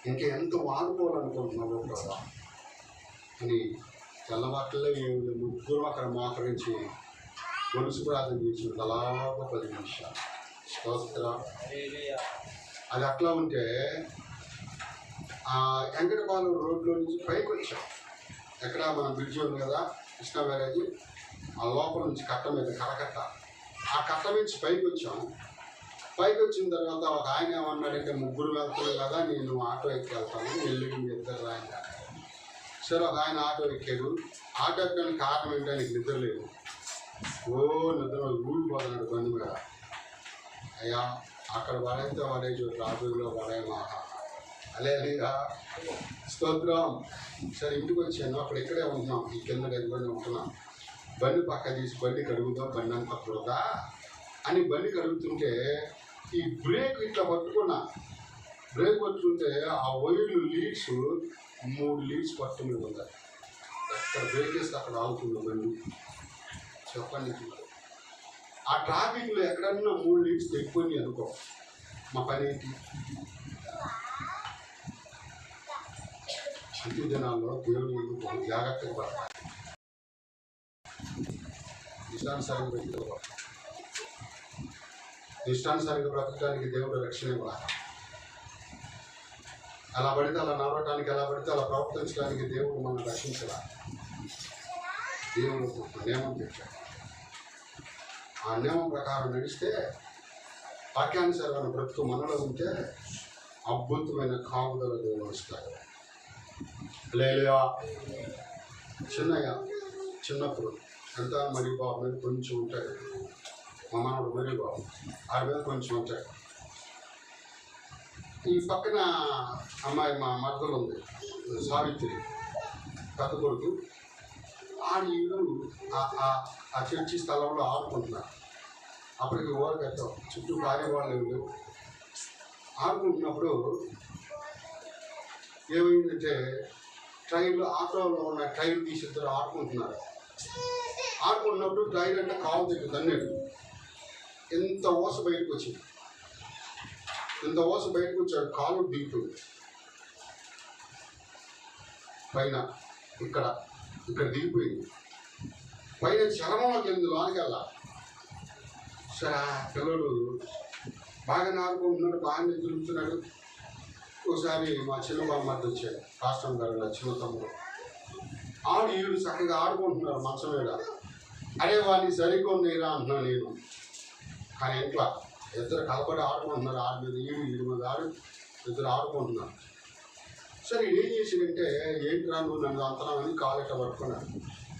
S3: ఇంకెంత వాడుకోవాలనుకుంటున్నావో కదా అని తెల్లవాట్లలో ముగ్గురు అక్కడ మోకరించి గొలుసు ప్రార్థన చేసిన తలాగా 10 నిమిషాలు. స్తోత్రం. అది అట్లా ఉంటే వెంకటపాలెం రోడ్లో నుంచి పైకి వచ్చాం. ఎక్కడ మనం బ్రిడ్జి ఉంది కదా, కృష్ణా బ్యారేజీ, ఆ లోపల నుంచి కట్ట మీద కరకట్ట, ఆ కట్ట నుంచి పైకి వచ్చాం. పైకి వచ్చిన తర్వాత ఒక ఆయన ఏమన్నాడంటే, ముగ్గురు వెళ్తున్నాం కదా, నేను ఆటో ఎక్కి వెళ్తాను, వెళ్ళి ఇద్దరు ఆయన. సరే ఒక ఆయన ఆటో ఎక్కాడు. ఆటో ఎక్కడానికి కారణం ఏంటో ఆయనకి నిద్ర లేదు. నిద్ర ఊడిపోతున్నాడు బండి మీద. అయ్యా అక్కడ పడైతే పడే చోటు ట్రాఫిక్లో పడేమా అలేగా స్తోత్రం. సరే ఇంటికి వచ్చాను, అప్పుడు ఇక్కడే ఉంటున్నాం, ఈ కింద గదిబండి ఉంటున్నాం. బండి పక్క తీసి బండి కడుగుదాం, బండి అంతా పుడదా అని బండి కడుగుతుంటే ఈ బ్రేక్ ఇట్లా పట్టుకున్నా. బ్రేక్ పట్టుకుంటే ఆ వైర్లు లీడ్స్ 3 లీడ్స్ పట్టుకుని ఉన్నాయి. ఎక్కడ బ్రేక్ వేస్తే అక్కడ ఆగుతుంది బండి. చెప్పండి, ఆ ట్రాఫిక్లో ఎక్కడన్నా 3 లీడ్స్ తెగిపోయి అనుకో, మా పని ఏంటి? ప్రతి దినాల్లో దేవుడు ఎందుకు జాగ్రత్తగా పడతాడు, ఇష్టానుసారంగా పెట్టుకోవాలి. ఇష్టానుసారంగా బ్రతకడానికి దేవుడు రక్షణ ఇవ్వాలి. అలా పడితే అలా నడవటానికి, అలా పడితే అలా ప్రవర్తించడానికి దేవుడు మనం రక్షించాలి. దేవుడు నియమం పెట్టాడు. ఆ నియమం ప్రకారం నడిస్తే, వాక్యానుసారమైన బ్రతుకు మనలో ఉంటే అద్భుతమైన కాపుదల దేవుడు వస్తాడు. లేలుయా. చిన్నప్పుడు ఎంత మరి బాబు మీద కొంచెం ఉంటాడు, మా మనవడు మరి బాబు ఆడి మీద కొంచెం ఉంటాడు. ఈ పక్కన అమ్మాయి మా మరదలు ఉంది, సావిత్రి, పెద్ద కొడుకు. ఆడు ఆ చర్చి స్థలంలో ఆడుకుంటున్నారు. అప్పటికి ఓరకట్టాం, చుట్టూ పారేవాళ్ళు ఆడుకుంటున్నప్పుడు ఏమైందంటే, ట్రైన్లో ఆటోలో ఉన్న ట్రైన్ తీసి ఇద్దరు ఆడుకుంటున్నారు. ఆడుకుంటున్నప్పుడు ట్రైన్ అంటే కాలు దగ్గర తన్నాడు. ఎంత ఓస బయటకు వచ్చింది, ఎంత ఓస బయటకు వచ్చాడు, కాలు దిగుతుంది. పైన ఇక్కడ దిగిపోయింది. పైన చర్మంలోకి వెళ్ళింది, లోనికి వెళ్ళా. సరే ఆ పిల్లడు బాగా ఆడుకుంటున్నాడు, బాగానే తిరుగుతున్నాడు. ఒకసారి మా చిన్న బామ్మర్ది వచ్చాడు, రాష్ట్రం గారు నా చిన్న తమ్ముడు. ఈడు చక్కగా ఆడుకుంటున్నారు మంచం మీద. అరే వాడిని సరిగ్గా ఉన్నాయిరా అంటున్నాను నేను. కానీ ఇంట్లో ఇద్దరు కలపడి ఆడుకుంటున్నారు, ఆడి మీద ఈడు మీద ఇద్దరు ఆడుకుంటున్నారు. సరే ఏం చేసాడంటే, ఏంటి నువ్వు నన్ను అంతనామని కాలెట్ట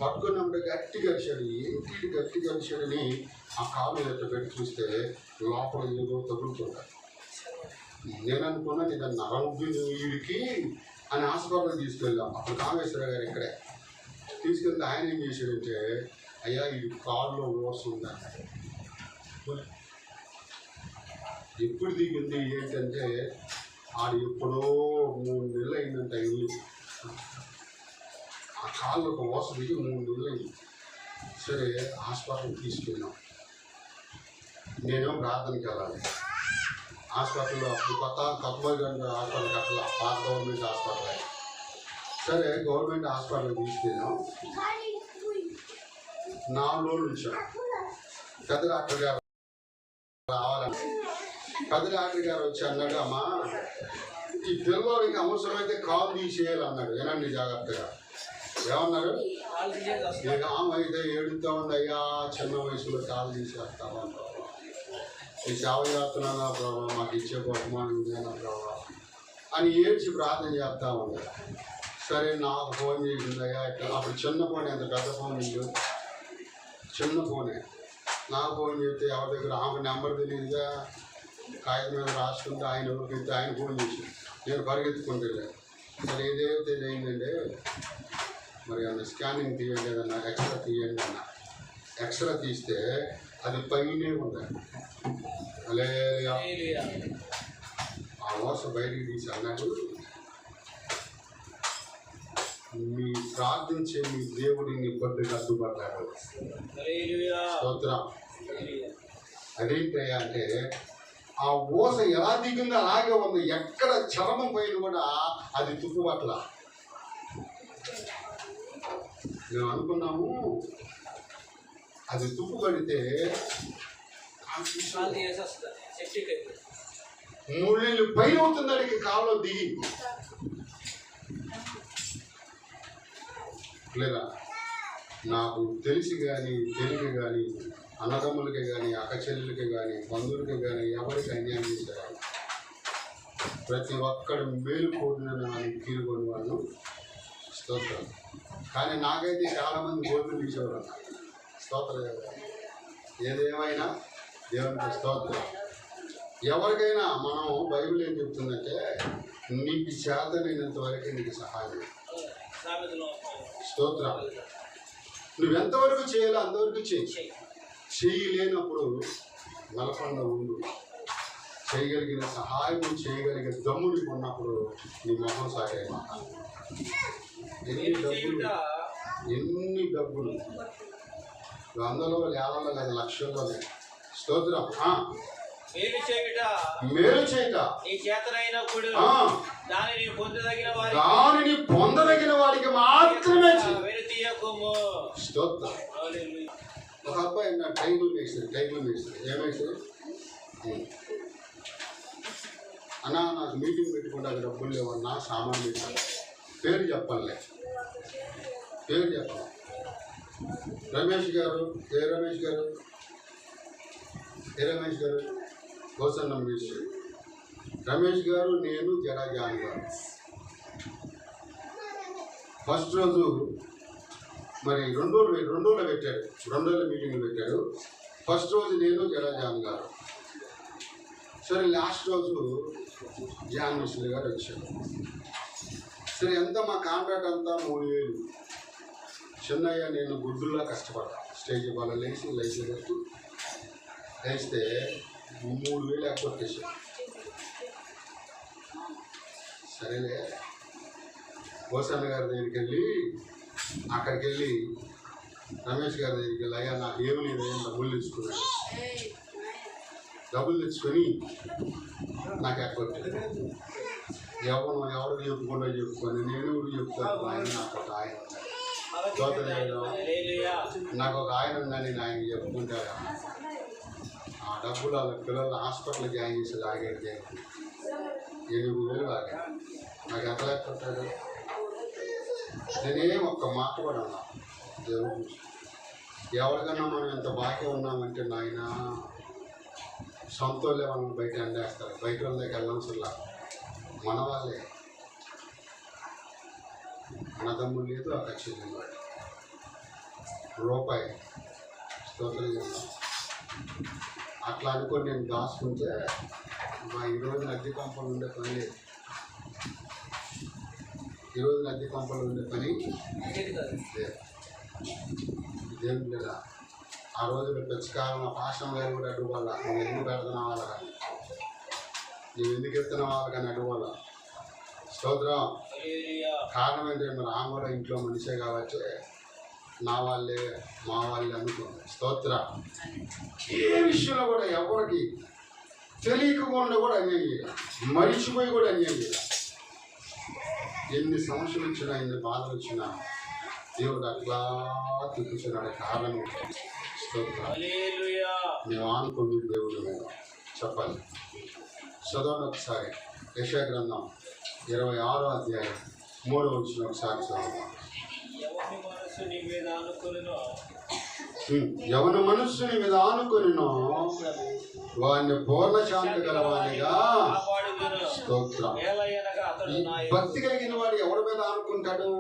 S3: పట్టుకున్నప్పుడు గట్టిగా అరిచాడు. ఏంటి గట్టిగా అరిచాడని ఆ కాలు ఎట్ట పెట్టి చూస్తే లోపల ఏదో తగులుతుంటాడు. నేను అనుకున్నాను ఇది నరం వీడికి అని హాస్పిటల్ తీసుకెళ్ళాం. అప్పుడు కామేశ్వర గారు ఇక్కడే తీసుకెళ్తే ఆయన ఏం చేశాడంటే, అయ్యా ఇది కాలులో ఓస్తుందా, ఎప్పుడు దిగింది ఏంటంటే ఆడు ఎప్పుడో 3 నెలలు అయిందంట ఇల్లు. ఆ కాళ్ళు ఒక ఓస దిగి 3 నెలలు అయింది. సరే హాస్పిటల్కి తీసుకెళ్ళాం. నేనేమో ప్రార్థనకి వెళ్ళాలి. హాస్పిటల్లో అప్పుడు కొత్తగంజ హాస్పిటల్ కట్టాల, పాత గవర్నమెంట్ హాస్పిటల్. సరే గవర్నమెంట్ హాస్పిటల్కి తీసుకెళ్ళాం. 4 రోజులు ఉంచాం. పెద్ద డాక్టర్ గారు రావాలని పెద్ద డాక్టర్ గారు వచ్చి అన్నాడు, అమ్మా ఈ పిల్లవాడికి అవసరమైతే కాలు తీసేయాలి అన్నాడు. ఏనండి జాగ్రత్తగా ఏమన్నారు, ఆమె అయితే ఏడుతా ఉంది, అయ్యా చిన్న వయసులో కాలు తీసేస్తావా, ఈ సేవ చేస్తున్నానా ప్రభావ, మాకు ఇచ్చే బహుమానం ఇదేనా ప్రభావ అని ఏడ్చి ప్రార్థన చేస్తా ఉంది. సరే నాకు ఫోన్ చేసింది, అయ్యా ఇట్లా. అప్పుడు చిన్న ఫోన్, ఎంత పెద్ద ఫోన్ లేదు, చిన్న ఫోనే. నాకు ఫోన్ చేస్తే ఎవరి దగ్గర ఆమె నెంబర్ తెలియదుగా, కాగితం మీద రాసుకుంటే ఆయన ఎవరికైతే ఆయన ఫోన్ చేసి నేను పరిగెత్తుకుంటూ వెళ్ళాను. సరే ఏదైతే ఏంటంటే మరి అన్న స్కానింగ్ తీయండి ఏదన్నా, ఎక్స్రే తీయండి అన్న. ఎక్స్రే తీస్తే అది పైనే ఉందండి. అలే ఆ మోస బయటికి తీసి అన్నాడు, మీ ప్రార్థించే మీ దేవుడిని కొద్దిగా అడ్డుపడ్డాడు. స్తోత్రం. అదేంటయ్యా అంటే ఆ ఊస ఎలా దిగిందో అలాగే ఉంది. ఎక్కడ చర్మం పైన కూడా అది తుప్పుపట్ల. మేము అనుకున్నాము అది తుప్పు పడితే 3 నెలలు పైన అవుతుంది అడిగి కాల్లో దిగి లేదా. నాకు తెలిసి కానీ తెలివి కానీ అన్నదమ్ములకి కానీ అక్క చెల్లెలకి కానీ బంధువులకి కానీ ఎవరికి అన్యాయం చేశారు. ప్రతి ఒక్కడు మేలు కోరిన తీరుకొని వాళ్ళు స్తోత్రం. కానీ నాకైతే చాలామంది గోధులు తీసేవారు స్తోత్రం. ఏదేమైనా దేవునికి స్తోత్రం. ఎవరికైనా మనం బైబిల్ ఏం చెప్తుందంటే, నీకు చేతనైనంత వరకు నీకు సహాయం. స్తోత్రం. నువ్వెంతవరకు చేయాలో అంతవరకు చేయలేనప్పుడు నలకొండ ఉండు. చేయగలిగిన సహాయం చేయగలిగే దమ్ముని ఉన్నప్పుడు నీ మొహం సాగే. ఎన్ని డబ్బులు వందలో వేలలో లేదా లక్షల్లోనే. స్తోత్రం. మేలు చేయట దానిని పొందదగిన వాడికి మాత్రమే. స్తోత్రం. ఒక అబ్బాయి నా టైబుల్ వేస్తారు ఏమేస్తారు అన్నా, నాకు మీటింగ్ పెట్టుకుంటే అది డబ్బులు లేవన్నా, సామాన్ పెట్టాను. పేరు చెప్పాలి. రమేష్ గారు గోసన్న మినిస్ట్రీ. రమేష్ గారు, నేను, జడా జాన్ గారు. ఫస్ట్ రోజు మరి 2 రోజులు పెట్టాడు, 2 రోజుల మీటింగ్ పెట్టాడు. ఫస్ట్ రోజు నేను, జడా జాన్ గారు. సరే లాస్ట్ రోజు జాన్ మిస్టర్ గారు వచ్చాడు. సరే ఎంత మా కాంట్రాక్ట్ అంతా 3000. చిన్నయ్య నేను గుడ్డులా కష్టపడ్డా. స్టేజ్ వాళ్ళ లేచి వేస్తే 3000 ఎక్కువ వచ్చేసాడు. సరేలే గోసన్న గారి దగ్గరికి వెళ్ళి రమేష్ గారి దగ్గరికి వెళ్ళి, అయ్యా నాకు ఏమి లేదు, డబ్బులు తెచ్చుకున్నాడు. డబ్బులు తెచ్చుకొని నాకు ఎక్కువ ఎవరు చెప్పుకుండా చెప్పుకొని నేను చెప్తాను ఆయన నాకు ఒక ఆయన నాకు ఒక ఆయన ఉందని ఆయన చెప్పుకుంటారు. ఆ డబ్బులు వాళ్ళ పిల్లలు హాస్పిటల్ జాయిన్ చేసి లాగాడు 8,000 లాగాడు. నాకు ఎంత లేకపోతాడు? నేనేం ఒక్క మాట కూడా అన్నా దేవుడు ఎవరికన్నా మనం ఎంత బాకీ ఉన్నామంటే నాయన సొంత వాళ్ళే వాళ్ళని బయట ఎండేస్తారు. బయట వాళ్ళ దగ్గర వెళ్ళాల్సిలా మన వాళ్ళే, అన్నదమ్ములు లేదు ఆ ఖర్చు రూపాయి స్తోత్రం చేస్తాం. అట్లా అనుకొని నేను దాచుకుంటే మా ఈరోజు నది కంపలు ఉండే పని లేదు. ఈరోజు నది కంపలు ఉండే పని ఇదేం లేదా. ఆ రోజులు పెంచకాలం ఆ పాషం గారు కూడా అడ్డుకోవాలా, నువ్వు ఎందుకు పెడుతున్నా వాళ్ళ కానీ, నువ్వు ఎందుకు ఎత్తున్న వాళ్ళ కానీ అడ్డుకోవాలా. స్తోత్రం. కారణం ఏంటంటే మరి ఆమె కూడా ఇంట్లో మనిషే కాబట్టి నా వాళ్ళే మా వాళ్ళే అనుకోండి. స్తోత్ర. ఏ విషయంలో కూడా ఎవరికి తెలియకుండా కూడా అన్యాయం చేయాలి, మరిచిపోయి కూడా అన్యాయం చేయాలి. ఎన్ని సమస్యలు వచ్చినా ఎన్ని బాధలు వచ్చినా దేవుడు అట్లా తిప్పుతున్నాడు. కారణం స్తోత్ర. మేము ఆనుకుని దేవుడు చెప్పాలి. చదవండి ఒకసారి యెషయా గ్రంథం 26వ అధ్యాయం 3వ వచనం ఒకసారి చదువుతాం. ఎవరి మనస్సుని మీద ఆనుకొనినో వాడిని పూర్ణ శాంతి గలవాడిగా. స్తోత్రం. భక్తి కలిగిన వాడు ఎవరి మీద ఆనుకుంటాడు?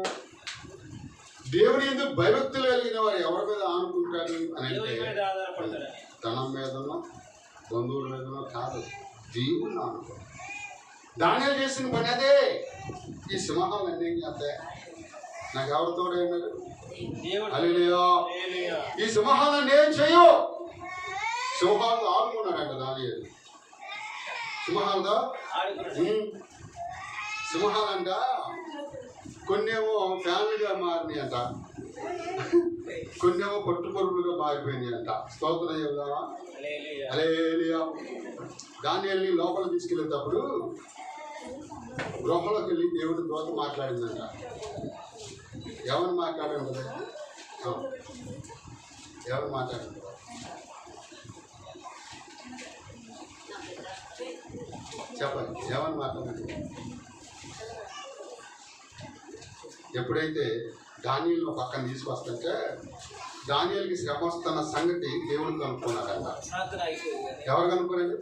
S3: దేవుని ఎందుకు భయభక్తులు కలిగిన వాడు ఎవరి మీద ఆనుకుంటాడు అని అంటే ధనం మీదనో బంధువుల మీదనో కాదు, దేవుని ఆనుకో. దానియాలు చేసిన పని అదే. ఈ సింహాలు అన్నీ అదే. నాకు ఎవరితో ఏమన్నారు? హల్లెలూయా. ఈ సింహాలను ఏం చెయ్యు. సింహాలతో ఆడుకున్నాడంట దానియాలు. సింహాలతో సింహాలంట కొన్నేమో ఫ్యామిలీగా మారినాయి అంట, కొన్నేమో పట్టు పొరుగులుగా మారిపోయినాయి అంట. స్తోత్రం చెబుదామా? హల్లెలూయా. దానియాల్ని లోపల తీసుకెళ్ళేటప్పుడు గృహంలోకి వెళ్ళి దేవుడి దూత మాట్లాడిందంట. ఎవరు మాట్లాడండి కదా? ఎవరు మాట్లాడండి? చెప్పండి, ఎవరు మాట్లాడండి? ఎప్పుడైతే దానియాలను పక్కన తీసుకొస్తుంటే దానియాలకి శ్రమ వస్తున్న సంగతి దేవుడు కనుక్కున్నాడంట. ఎవరు కనుక్కున్నాడు?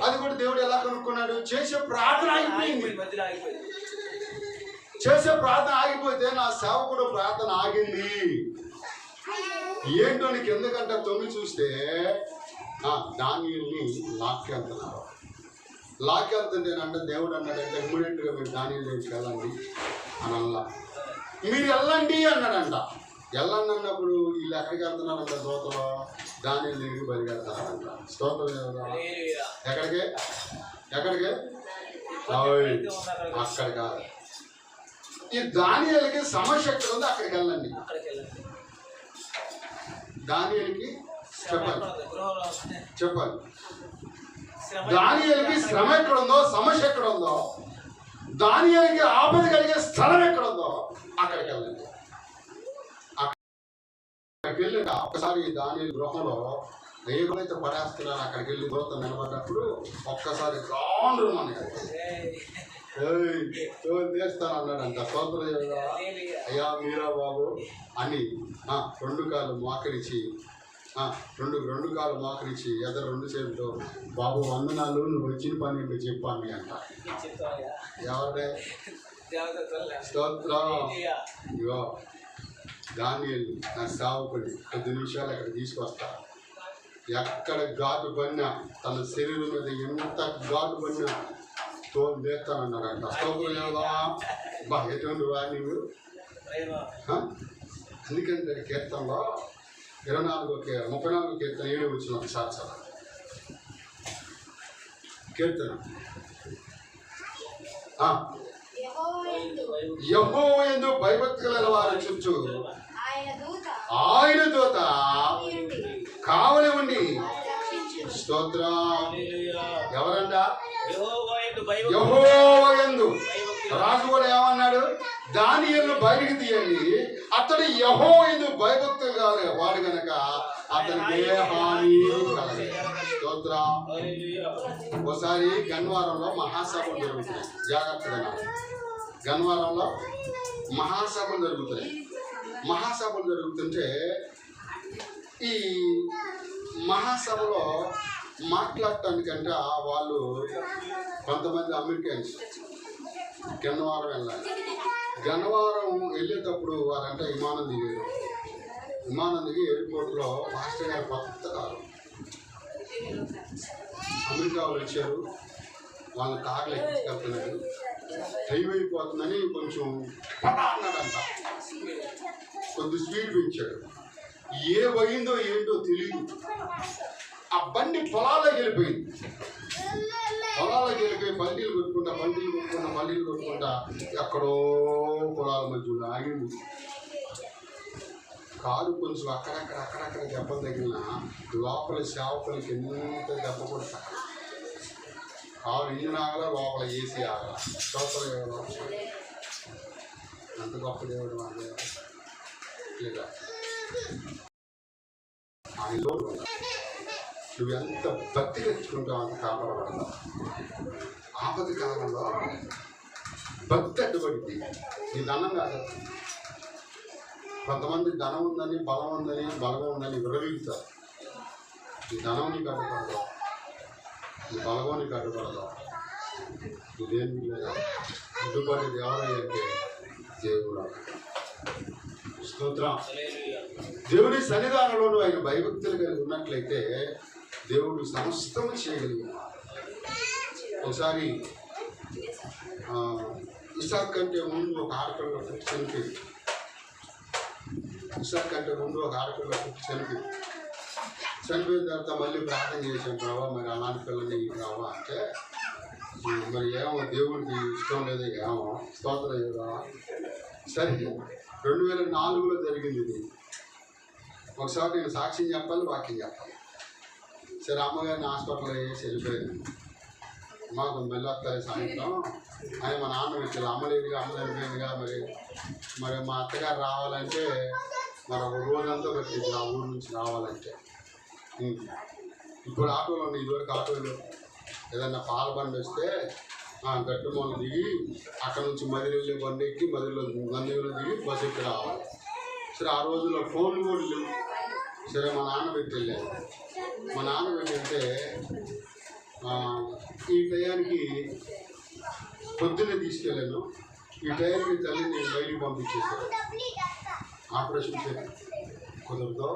S3: అది కూడా దేవుడు ఎలా కనుక్కున్నాడు? చేసే ప్రార్థన ఆగిపోయింది. చేసే ప్రార్థన ఆగిపోతే నా సేవకుడు ప్రార్థన ఆగింది ఏంటో నీకు ఎందుకంటే తొమ్మిది చూస్తే దానియాల్ని లాక్కెళ్తున్నారు. లాక్కెళ్తుంటేనంటే దేవుడు అన్నాడంటే ఇమ్మీడియట్గా మీరు దానియాలు దగ్గరికి వెళ్ళండి అని అలా మీరు వెళ్ళండి అన్నాడంట. వెళ్ళండి అన్నప్పుడు వీళ్ళు ఎక్కడికి వెళ్తున్నారంట? దూతలో దానియాలు దగ్గరికి బలిగెళ్తున్నారంట. స్తోత్రం. ఎక్కడికి? ఎక్కడికి? అక్కడ కాదు. ఈ దానియాలకి సమస్య ఎక్కడ ఉందో అక్కడికి వెళ్ళండి. దానియాలకి చెప్పాలి, చెప్పాలి. దానియాలకి శ్రమ ఎక్కడ ఉందో, సమస్య ఎక్కడ ఉందో, దానియాలకి ఆపద కలిగే స్థలం ఎక్కడ ఉందో అక్కడికి వెళ్ళండి. అక్కడికి వెళ్ళి ఒక్కసారి దానియాల గృహంలో ఎప్పుడైతే పడేస్తున్నారో అక్కడికి వెళ్ళి దూత నిలబడ్డప్పుడు ఒక్కసారి గ్రౌండ్ అని చేస్తాను అన్నాడంట. స్తోత్రం. అయ్యా మీరా బాబు అని 2 కాళ్ళు మోకరించి రెండు కాళ్ళు మోకరించి ఎదరు 2 చేతులతో బాబు వందనాలు, నువ్వు వచ్చిన పని ఏంటో చెప్పాను అంట. ఎవరే? స్తోత్రం. ఇగో దానియాలు నా సేవకుడి 10 నిమిషాలు అక్కడ తీసుకొస్తా. ఎక్కడ ఘాటు పడినా తన శరీరం మీద ఎంత ఘాటు పడినా తోలు వేస్తానన్నాడంట. స్తోత్రం. బా ఎటువంటి వార్నింగ్. అందుకంటే కీర్తనలో 34 కీర్తన 7 వచ్చిన ఒకసారి చదవ. కీర్తన యెహోవా యందు భయభక్తి గల వారు చుట్టూ ఆయన దూత కావలి ఉండి. స్తోత్రం. ఎవరంట? యెహోవా యందు రాజు కూడా ఏమన్నాడు? దానియేలును బయటికి తీయండి, అతడు యెహోవాయందు భయభక్తులు కాదు వాడు గనక అతనికి ఏ హాని కలగదు. స్తోత్రం. ఒకసారి గన్వారంలో మహాసభలు జరుగుతున్నాయి. జాగ్రత్తగా గన్వారంలో మహాసభలు జరుగుతున్నాయి. మహాసభలు జరుగుతుంటే ఈ మహాసభలో మాట్లాడటానికంటే వాళ్ళు కొంతమంది అమెరికన్స్ గన్నవరం వెళ్ళాలి. గన్నవరం వెళ్ళేటప్పుడు వారంటే విమానం దిగారు. విమానం దిగి ఎయిర్పోర్ట్లో మాస్టర్ గారు కొత్తగా అమెరికా వాళ్ళు వచ్చారు. వాళ్ళ కార్లు ఎక్కించుకెళ్తున్నారు. టైం అయిపోతుందని కొంచెం అన్నాడంట. కొద్ది స్పీడ్ పెంచాడు. ఏ పోయిందో ఏంటో తెలియదు. ఆ బండి పొలాల్లోకి వెళ్ళిపోయింది. పొలాల్లోకి వెళ్ళిపోయి పల్లీలు కొట్టుకుంటా ఎక్కడో పొలాల మధ్యలో ఆగింది. కారు కొంచెం అక్కడక్కడ దెబ్బలు తగిలిన లోపల సేవకులకి ఎంత దెబ్బ కొడతారు. కారు ఇంజిన్ ఆగల, లోపల ఏసీ ఆగల. లోపల ఎంత గొప్ప దేవుడు మా దేవుడు లేదా? ఆయనలో నువ్వు ఎంత భక్తి తెచ్చుకుంటావు అంత కాపాడబడతావు. ఆపద కాలంలో భక్తి అడ్డుపడింది. నీ ధనం కాదు. కొంతమంది ధనం ఉందని, బలం ఉందని విరవీగుతారు. నీ ధనం నీకు అడ్డుపడదు, నీ బలగం నీకు అడ్డుపడదు. ఇదేం లేదా? అడ్డుపడేది ఎవరంటే దేవుడు. స్తోత్రం. దేవుని సన్నిధానంలో ఆయన భయభక్తులు కలిగి ఉన్నట్లయితే దేవుడు సమస్తము చేయగలిగిన. ఒకసారి ఇసాక్ కంటే ముందు ఒక ఆడపిల్ల పుట్టి చనిపోయింది. చనిపోయిన తర్వాత మళ్ళీ ప్రార్థన చేసాం, ప్రభావ మరి అలాంటి పిల్లని రావా అంటే మరి ఏమో దేవుడికి ఇష్టం లేదు, ఏమో స్తోత్రం ఏదా. సరే 2004లో జరిగింది ఇది. ఒకసారి నేను సాక్ష్యం చెప్పాలి, వాక్యం చెప్పాలి. సరే అమ్మగారిని హాస్పిటల్లో వేసి వెళ్ళిపోయింది. మాకు మెల్లొస్తాయి సాయంత్రం అని మా నాన్న వచ్చారు. అమ్మ చనిపోయిందిగా. మరి మా అత్తగారు రావాలంటే మరి ఒక రోజంతా పెట్టింది ఆ ఊరు నుంచి రావాలంటే. ఇప్పుడు ఆటోలో ఉంది. ఇదివరకు ఆటోలో ఏదన్నా పాల బండి వస్తే గట్టుమూల దిగి అక్కడ నుంచి మదిరెళ్ళి బండి ఎక్కి నందిలో దిగి బస్సు ఎక్కి రావాలి. సరే ఆ రోజుల్లో ఫోన్లు కూడా లేవు. సరే మా నాన్న పెట్టి వెళ్ళాను. మా నాన్న పెట్టి వెళ్తే ఈ టయానికి పొద్దున్నే తీసుకెళ్ళాను. ఈ టయానికి తల్లిని బయటికి పంపించేశాను. ఆపరేషన్ కుదరదు.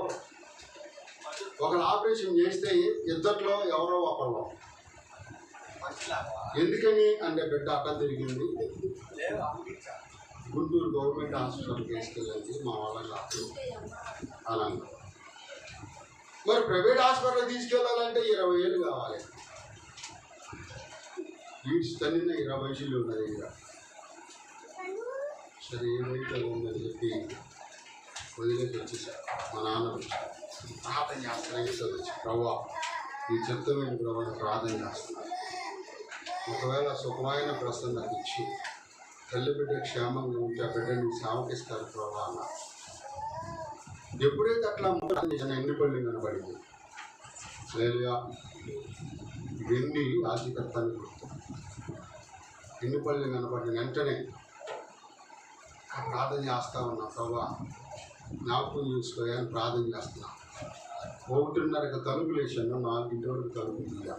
S3: ఒకరు ఆపరేషన్ చేస్తే ఇద్దట్లో ఎవరో ఒకళ్ళు. ఎందుకని అంటే బిడ్డ అట్ట తిరిగింది. గుంటూరు గవర్నమెంట్ హాస్పిటల్కి తీసుకెళ్ళండి మా వాళ్ళ అలా. మరి ప్రైవేట్ హాస్పిటల్ తీసుకెళ్ళాలంటే 20,000 కావాలి. వీటి తల్లిన 20 ఉన్న దగ్గర. సరే ఏమైతే ఉందని చెప్పి వదిలేసి వచ్చేసారు. మా నాన్న వచ్చారు. ప్రార్థన చేస్తాను వచ్చి, ప్రభా ఈ చిత్తమైన ప్రభావం ప్రార్థన చేస్తున్నాను. ఒకవేళ సుఖమైన ప్రశ్న నాకు ఇచ్చి తల్లి బిడ్డ క్షేమంగా ఉంటే ఆ బిడ్డ నీ సేవకిస్తారు ప్రభా అన్న. ఎప్పుడైతే అట్లా ప్రార్థన చేసిన ఎన్నిపల్లి కనబడింది. లేదా వెండి ఆశకర్తని ఎన్నిపల్లి కనబడిన వెంటనే ప్రార్థన చేస్తా ఉన్నా, ప్రభా జ్ఞాపకం చూసుకోవాలని ప్రార్థన చేస్తున్నా. 1:30కి తలుపులు వేసాను. 4 వరకు తలుపు తీయా.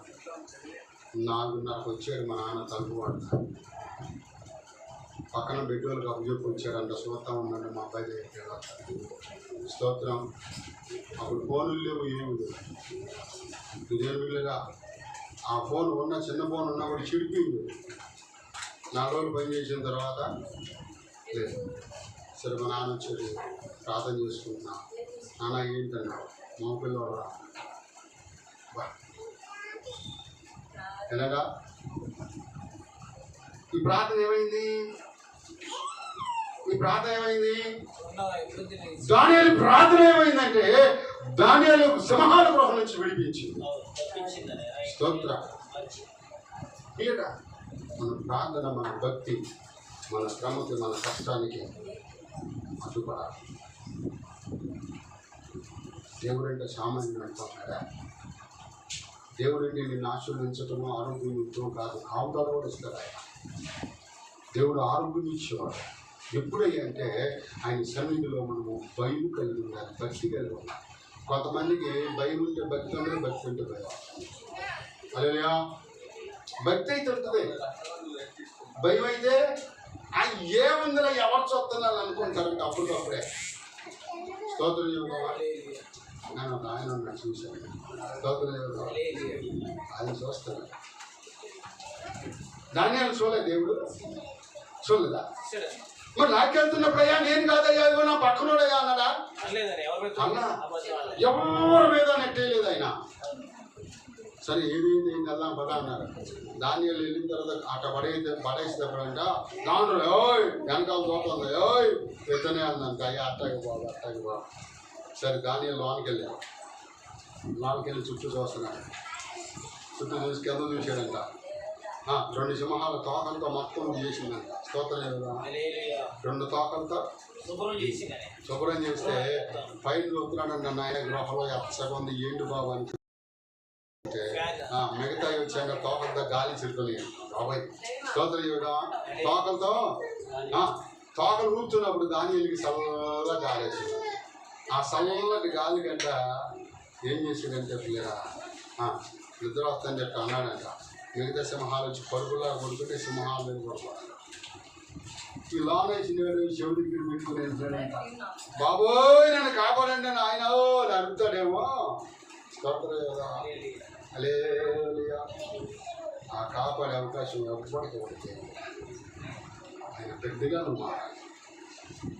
S3: 4:30కి వచ్చాడు మా నాన్న తలుపు వాడుతాడు. పక్కన బెడ్రోళ్ళకి అభిజోపు వచ్చాడంట. చూస్తా ఉన్నాడు మా అబ్బాయి దగ్గరికి. స్తోత్రం. అప్పుడు ఫోన్లు లేవు, ఏమి లేవు. ఇదేమిగా ఆ ఫోన్ ఉన్న చిన్న ఫోన్ ఉన్నా కూడా చిడిపోయింది. 4 రోజులు పనిచేసిన తర్వాత లేదు. సరే మా నాన్న వచ్చేది ప్రార్థన చేసుకుంటున్నా. నాన్న ఏంటన్నా మా పిల్లవాడు రా ఎలాగా. ఈ ప్రార్థన ఏమైంది? దానియేలు ప్రార్థన ఏమైందంటే దానియేలు సింహాల గృహం నుంచి విడిపించింది. స్తోత్రం. మన ప్రార్థన, మన భక్తి మన శ్రమకి మన కష్టానికి అడ్డుపడాలి. దేవుడంటే సామాన్యుడు అనుకుంటున్నాడా? దేవుడిని నిన్ను ఆశీర్వదించటము ఆరోగ్యం ఇవ్వటం కాదు, కావుతాడు కూడా ఇస్తాడు ఆయన. దేవుడు ఆరోగ్యం ఇచ్చేవాడు ఎప్పుడయ్యా అంటే ఆయన సన్నిధిలో మనము భయం కలిగి ఉండాలి, భక్తి కలిగి ఉండాలి. కొంతమందికి భయం ఉంటే భక్తి ఉండదు, భక్తి ఉంటే భయం. అలేయా భక్తి అయితే ఉంటుంది, భయం అయితే ఆయన ఏముందిలో ఎవరు చూస్తున్నారు అనుకుంటారంటే అప్పుడే స్తోత్రం చెబుతావాలి. నేను ఒక ఆయన ఉన్నాడు చూశాను, స్తోత్రం చెబుతావాలి, ఆయన చూస్తాను. ధాన్యాలు చూడలే దేవుడు, చూడలేదా? మరి లాక్కెళ్తున్నప్పుడయ్యా నేను కాదయ్యా ఇదిగో నా పక్కనోడయ్యా అన్నాడా? అన్నా ఎవరి మీద నెట్టేయలేదు ఆయన. సరే ఏదైంది ఏం వెళ్దాం పదా అన్నారు. ధాన్యాలు వెళ్ళిన తర్వాత అట్ట పడేసేటప్పుడంట దాంట్లో ఓయ్ వెనకాల దోతుంది, ఓయ్ ఎత్తనే అందంట, అయ్యా అట్టాగి బాబు. సరే ధాన్యాలు లోనికి వెళ్ళాడు, లోనికి వెళ్ళి చుట్టూ చూస్తున్నాడు. చుట్టూ చూసి కింద చూసాడంట, 2 సింహాల తోకలతో మొత్తం చేసిందంట. స్తోత్రం లేదా? 2 తోకలతో శుభ్రం చేస్తే పైన చూస్తున్నాడంట, నాయన గృహలో ఎత్తసగొంది ఏంటి బాబు అని. మిగతా వచ్చాక తోకలతో గాలి చిరుకుని బాబాయ్ స్తోత్రం చేయడం. తోకలు ఊపుతున్నప్పుడు ధాన్యాలకి చల్లగా గాలి వేసింది. ఆ చల్లటి గాలి కంట ఏం చేసిందంటే పిల్లరా నిద్ర వస్తుందని చెప్పి అన్నాడంట. మిగతా సింహాలు వచ్చి పరుగులా కొడుకుంటే సింహాలు మీద కొడుకోవాలి. ఈ లోన్ వేసినాడు శివుడికి పెట్టుకుని వెళ్తాడంట, బాబోయ్ నన్ను కాపాడండి అని ఆయన అడుగుతాడేమో. స్తోత్రం కదా? హల్లెలూయా. ఆ కాపాడే అవకాశం ఎప్పటికీ పడితే ఆయన పెద్దగా నువ్వు మారాలి,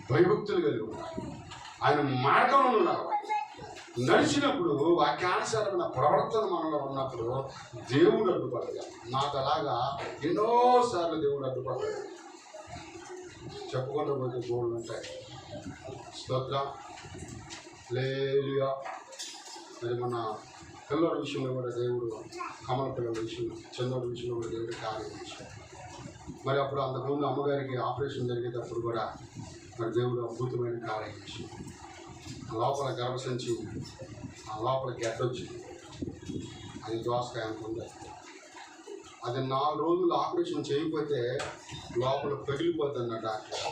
S3: భయభక్తులు కలిగి ఉండాలి, ఆయన మార్గంలో ఉన్నావు. నడిచినప్పుడు వాక్యానుసారమైన ప్రవర్తన మనలో ఉన్నప్పుడు దేవుడు అడ్డుపడతాడు. నాకు అలాగా ఎన్నోసార్లు దేవుడు అడ్డుపడతాడు. చెప్పుకుంటూ పోతే గోళ్ళు ఉంటాయి. స్తోత్రం హల్లెలూయా. మరి మన పిల్లల విషయంలో కూడా దేవుడు, కమల పిల్లల విషయంలో, చంద్రుడి విషయంలో కూడా దేవుడు కార్యం చేశాడు. మరి అప్పుడు అంతకుముందు అమ్మగారికి ఆపరేషన్ జరిగేటప్పుడు కూడా మరి దేవుడు అద్భుతమైన కార్యం చేశాడు. లోపల గర్భసంచి, ఆ లోపల గడ్డొచ్చింది, అది దోసకాయ అనుకుంది. అది 4 రోజులు ఆపరేషన్ చేయకపోతే లోపల పగిలిపోతుంది డాక్టర్.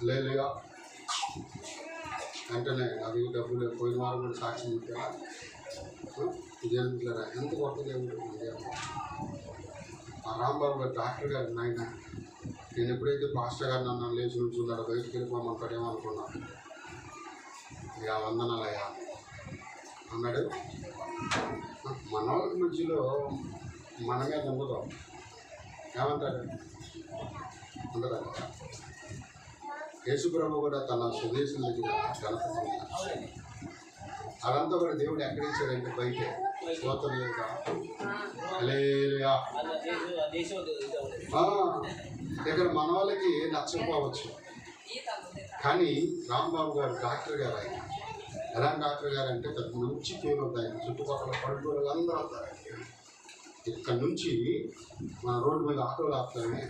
S3: లేదుగా వెంటనే అది డబ్బులు పోయిన వారు కూడా సాక్ష్యం చెప్పారా? ఇదేంటారా ఎంత గొప్ప దేవుడు. ఆ రాంబాబు గారు డాక్టర్ గారు, నాయన నేను ఎప్పుడైతే పాస్టర్ గారు నన్ను లేచి నుంచున్నాడో బయటికి వెళ్ళిపోమంటాడేమో అనుకున్నాను. ఇక వందనాలయ్యా అన్నాడు. మన వాళ్ళ మధ్యలో మనమే నమ్ముతాం, ఏమంటాడు ఉండదా? యేసుప్రభు కూడా తన స్వదేశం దగ్గర గణపతి అదంతా కూడా దేవుడు ఎక్కడిచ్చాడంటే బయటే. స్తోత్రం లేక హల్లెలూయా. ఇక్కడ మన వాళ్ళకి నచ్చకపోవచ్చు, కానీ రాంబాబు గారు డాక్టర్ గారు, ఆయన ఎలాంటి డాక్టర్ గారు అంటే పెద్ద మంచి పేరు ఉంది ఆయన. చుట్టుపక్కల పల్లెటూరు అందరూ వస్తారు. ఇక్కడ నుంచి మన రోడ్డు మీద ఆటోలు ఆపుతానే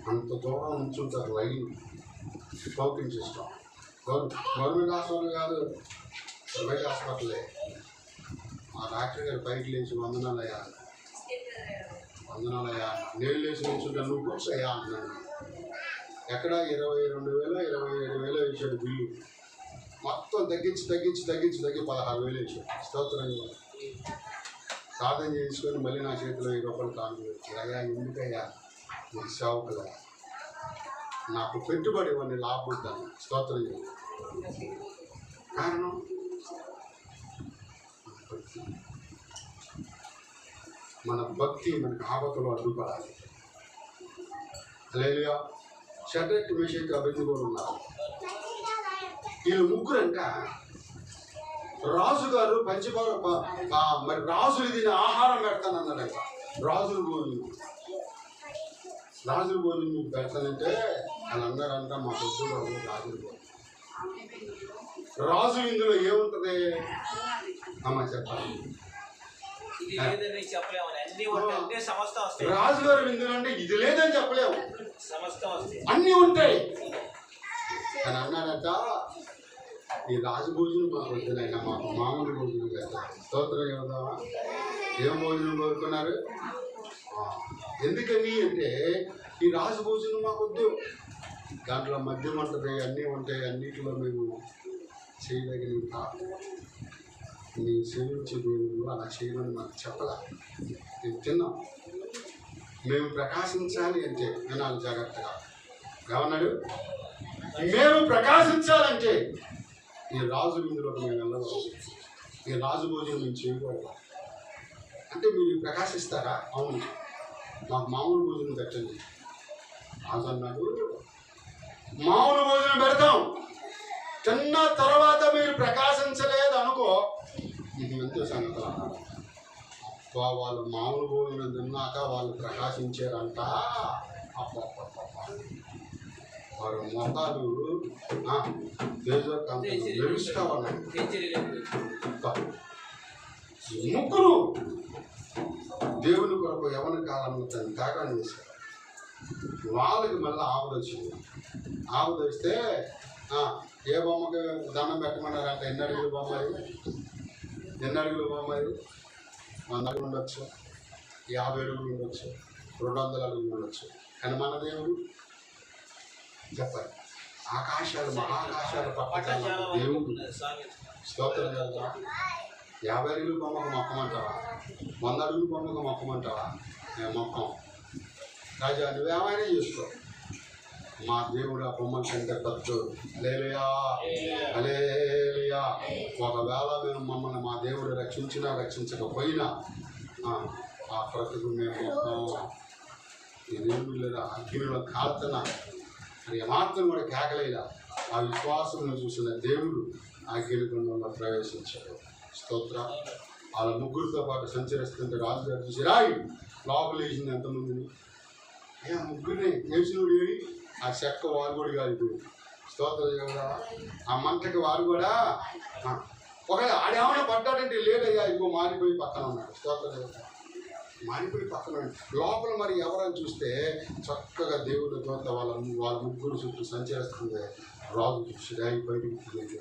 S3: అంత దూరం నుంచి ఉంటారు line. Token system. Government hospital కాదు, ప్రైవేట్ హాస్పిటలే. ఆ డాక్టర్ గారు బయట లేచి వందనాలయ్యా నేను లేచి నుంచుంటే నువ్వు బుక్స్ అయ్యా అంటున్నాను. ఎక్కడ 22,000 27,000 వేసాడు బిల్లు. మొత్తం తగ్గించి 16,000 వేసాడు. స్తోత్రం. సాధన చేసుకొని మళ్ళీ నా చేతిలో 1000 రూపాయలు కాను పెట్టి, అయ్యా ఎందుకయ్యా నీకు సేవకులా, నాకు పెట్టుబడి ఇవ్వండి లాభం ఉంటాను. స్తోత్రం. కారణం మన భక్తి మనకు ఆపదలో అడ్డుపడాలి. హల్లెలూయా. షడ్రక్ మేషక్ అబేద్నెగోలు ఉన్నారు. వీళ్ళు ముగ్గురంట రాజుగారు మరి రాజులు దీని ఆహారం పెడతానన్నాడంట. రాజులు భోజనం మీకు పెడతానంటే వాళ్ళు అన్నారంట, మా పొద్దులో రాజులు భోజనం. రాజు ఇందులో ఏముంటుంది అమ్మ చెప్పాలి?
S4: అన్ని ఉంటాయి, అన్ని సమస్తం వస్తాయి.
S3: రాజుగారి విందులు అంటే ఇది లేదని చెప్పలేము,
S4: సమస్తం వస్తాయి,
S3: అన్నీ ఉంటాయి అని అన్నాడట. ఈ రాజు భోజనం మాకు వద్దునైనా, మాకు మామూలు భోజనం కదా. స్తోత్రం చెబుదామా? ఏం భోజనం కోరుకున్నారు? ఎందుకని అంటే ఈ రాజు భోజనం మాకు వద్దు, దాంట్లో మద్యం ఉంటుంది, అన్నీ ఉంటాయి, అన్నిటిలో మేము చేయదగినవి కాదు. మేము సేవించే దేవుడు అలా చేయమని మాకు చెప్పలా. మేము తిన్నాం. మేము ప్రకాశించాలి అంటే వినాలి జాగ్రత్తగా. ఏమన్నాడు? మేము ప్రకాశించాలంటే ఈ రాజు విందులోకి మేము వెళ్ళవచ్చు, ఈ రాజు భోజనం మేము చేయకూడదు. అంటే మీరు ప్రకాశిస్తారా? అవును, మాకు మామూలు భోజనం పెట్టండి. రాజు అన్నాడు, మామూలు భోజనం పెడతాం, తిన్న తర్వాత మీరు ప్రకాశించలేదు అనుకో, ఇది ఎంతో సంగతి అన్నాడు. వాళ్ళు మామూలు భోజనం తిన్నాక వాళ్ళు ప్రకాశించారంట. వారు మొత్తాలు మెరుస్తా ఉన్నాయి. ముగ్గురు దేవుని కొరకు యవన కాలంలో తను త్యాగాన్ని చేశారు. వాళ్ళకి మళ్ళీ ఆవులు వచ్చింది. ఆవులు వస్తే ఏ బొమ్మకి దండం పెట్టమన్నారంటే ఎన్ని అడుగులు బొమ్మ, ఎన్ని అడుగులు బొమ్మ? 100 అడుగులు ఉండొచ్చు, 50 అడుగులు ఉండొచ్చు, 200 అడుగులు ఉండొచ్చు. కానీ మన దేవుడు చెప్పాలి, ఆకాశాలు మహాకాశాలు పట్టణ దేవుడు. స్తోత్రం కదా. 50 అడుగులు బొమ్మకు మొక్కమంటావా? 100 అడుగులు బొమ్మకు మొక్కమంటావా? మేము మొక్కం. రాజా నువ్వేమైనా చేసుకో, మా దేవుడు ఆ బొమ్మ కంటే పెద్ద. హల్లెలూయా, హల్లెలూయా. ఒకవేళ మేము మమ్మల్ని మా దేవుడు రక్షించినా రక్షించకపోయినా ఆ ప్రతికు మేము మొత్తం ఈ దేవుడు లేదా అగ్నిలో కాలుతున్నా మరి ఏమాత్రం కూడా కేకలేదా. ఆ విశ్వాసం చూసిన దేవుడు అగ్నిగుండంలో ప్రవేశించాడు. స్తోత్ర. వాళ్ళ ముగ్గురితో పాటు సంచరిస్తుంటే రాజుగారు చూసి, రాయి లోపల వేసింది ఎంతమందిని? ముగ్గురిని వేసినోడు ఏడి? ఆ చెక్క వారు కూడా కాదు. స్తోత్రం కదా. ఆ మంటకి వారు కూడా ఒకవేళ ఆడేమైనా పడ్డాడంటే లేదయ్యా, ఇంకో మారిపోయి పక్కన ఉన్నాడు. స్తోత్రం కదా. మారిపోయి పక్కన లోపల మరి ఎవరని చూస్తే చక్కగా దేవుడి తోట వాళ్ళ ముగ్గురు చుట్టూ సంచరిస్తుంది. రాజు చూసి రాయి బయటికి తెలియదు.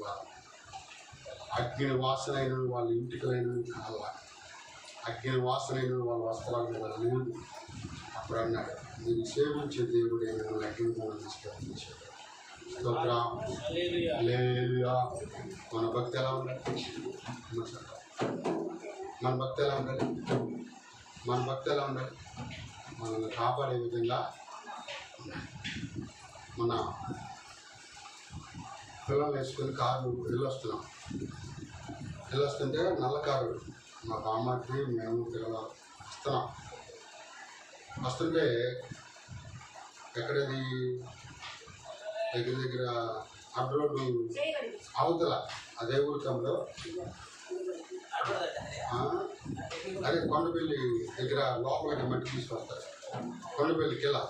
S3: అగ్ని వాసనైన వాళ్ళ ఇంటికలైనవి కాల, అగ్ని వాసనైన వాళ్ళ వస్త్రాలు లేదు. అప్పుడు అన్నాడు, మీరు సేవించే దేవుడు ఏమైనా అగ్నిని తీసుకొచ్చాడు. హల్లెలూయా. మన భక్తి ఎలా ఉండాలి? మన భక్తి ఎలా ఉండాలి? మన భక్తి ఎలా ఉండాలి? మనల్ని కాపాడే విధంగా మన పిల్లలు వేసుకొని కారు వెళ్ళొస్తున్నాం. వెళ్ళొస్తుంటే నల్ల కారు మా బామ్మకి మేము పిల్లలు వస్తున్నాం. వస్తుంటే ఎక్కడది దగ్గర అడ్డు రోడ్డు అవతల అదే ఊరికంలో అదే కొండపల్లి దగ్గర లోపలికి మట్టి తీసుకొస్తారు. కొండపల్లికి వెళ్ళా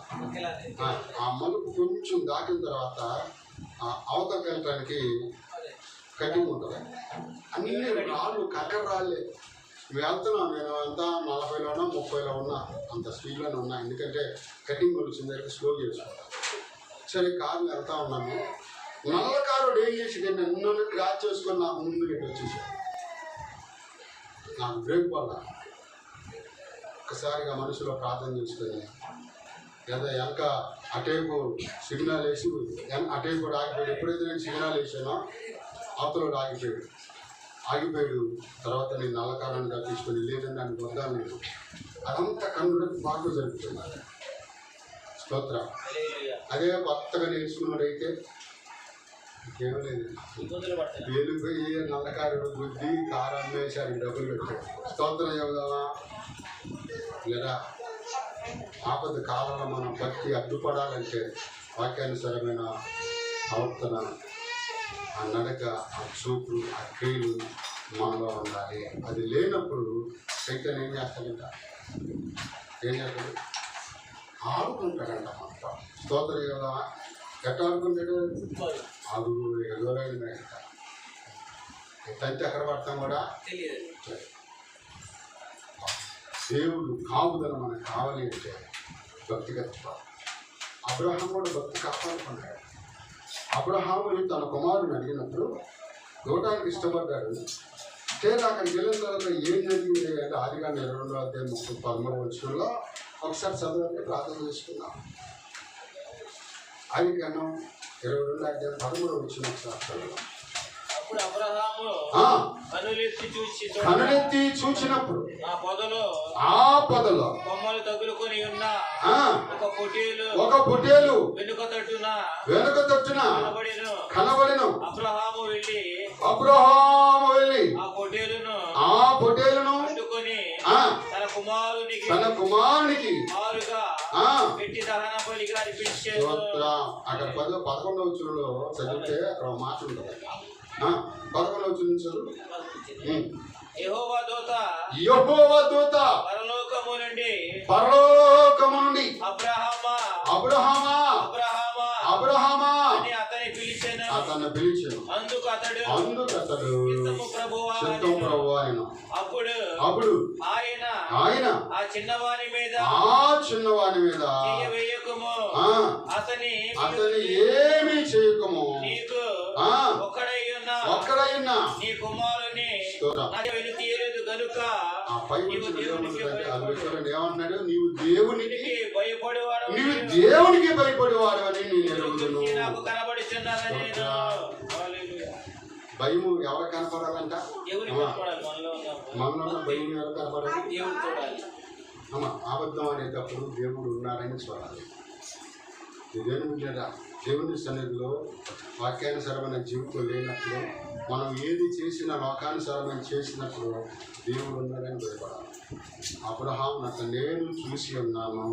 S3: ఆ మలుపు కొంచెం దాటిన తర్వాత అవతలకి వెళ్ళటానికి కటింగ్ ఉంటుంది. అన్ని రాళ్ళు కట్టెల రాళ్ళే. వెళ్తున్నాం, నేను అంతా 40లో 30లో ఉన్నా, అంత స్పీడ్లోనే ఉన్నా. ఎందుకంటే కటింగ్ వచ్చిన దగ్గర స్లో చేసుకుంటాను. సరే కారు వెళ్తా ఉన్నాను. నల్ల కారు ఏం చేసి నన్ను క్రాచ్ చేసుకొని నాకు ముందు పెట్టి వచ్చేసాడు. నాకు బ్రేక్ వల్ల ఒక్కసారిగా మనసులో ప్రార్థన చేసుకొని లేదా వెనక అటేపు సిగ్నల్ వేసి అటేపు కూడా ఆగిపోయాడు. ఎప్పుడైతే నేను సిగ్నల్ వేసానో అవతల ఆగిపోయాడు. తర్వాత నేను నల్లకారాన్ని తీసుకొని లేదని దాన్ని వద్దాను. నేను అదంతా కన్నులకు బాగా జరుగుతుంది. స్తోత్రం. అదే కొత్తగా నేర్చుకున్నాడైతే ఇంకేమీ లేదు. వెళ్ళిపోయి నల్లకారు బుద్ధి కారు అమ్మేశారు, డబ్బులు పెట్టాడు. స్తోత్రం చెబుదామా? లేదా ఆపద కాలంలో మనం భక్తి అడ్డుపడాలంటే వాక్యానుసారమైన ప్రవర్తన, ఆ నడక, ఆ చూపు, ఆ క్రియలు మనలో ఉండాలి. అది లేనప్పుడు సైతం ఏం చేస్తాడంట? ఏం చేస్తాడు? ఆడుకుంటాడంట మొత్తం. స్తోత్రం కదా. ఎట్లా ఆడుకుంటాడు? ఆడుగు ఎగోరైన ఎట్లంటే ఎక్కడ పడతాం కూడా. దేవుడు కాపుదల మనకు కావాలి అంటే భక్తిగత అబ్రహాం కూడా భక్తి కాపాడుకున్నాడు. అబ్రహాముని తన కుమారుని అడిగినప్పుడు ఇవ్వడానికి ఇష్టపడ్డాడు. తేడా అక్కడికి వెళ్ళిన తర్వాత ఏం జరిగింది అంటే ఆదికాండం 22:13 ఒకసారి చదవండి, ప్రార్థన చేసుకున్నాం. ఆదికాండం 22:13 ఒకసారి
S4: అప్పుడు అబ్రహాము
S3: కనులెత్తి చూచినప్పుడు ఆ పొదలో
S4: కొమ్మలు తగులుకొని ఉన్న ఒక పొట్టేలు వెనుక తట్టున
S3: కనబడిన
S4: అబ్రహాము
S3: వెళ్ళి ఆ పొట్టేలును
S4: తన
S3: కుమారునికి
S4: పెట్టి దహన బలిగా అర్పించాడు.
S3: అక్కడ 11వ చదివితే అక్కడ మాట ఉంటుంది. 11వ చదువు.
S4: యెహోవా దూత పరలోకము నుండి అబ్రహామా అని అతన్ని పిలిచెను. అందుకు అతడు చిత్తము ప్రభువా అని. అప్పుడు ఆయన ఆ చిన్నవాని మీద వేయకము, అతని
S3: ఏమీ చేయకము,
S4: నీకు
S3: ఒక్కడైనా
S4: నీ కుమారుని వెనుతీయలేదు గనుక
S3: ఏమన్నాడు, నీవు దేవునికి
S4: భయపడేవాడు
S3: అని నేను ఎరుగుదును.
S4: నాకు కనబడుచున్నదని.
S3: భయము ఎవరు కనపడాలంట? మనలో భయం ఎవరు కనపడాలి? అబద్ధం అనేటప్పుడు దేవుడు ఉన్నారని చూడాలి. దేవుని సన్నిధిలో వాక్యానుసరమైన జీవితం లేనప్పుడు, మనం ఏది చేసినా లోకానుసరమైన చేసినప్పుడు దేవుడు ఉన్నారని భయపడాలి. అబ్రహాం నేను చూసి ఉన్నాను,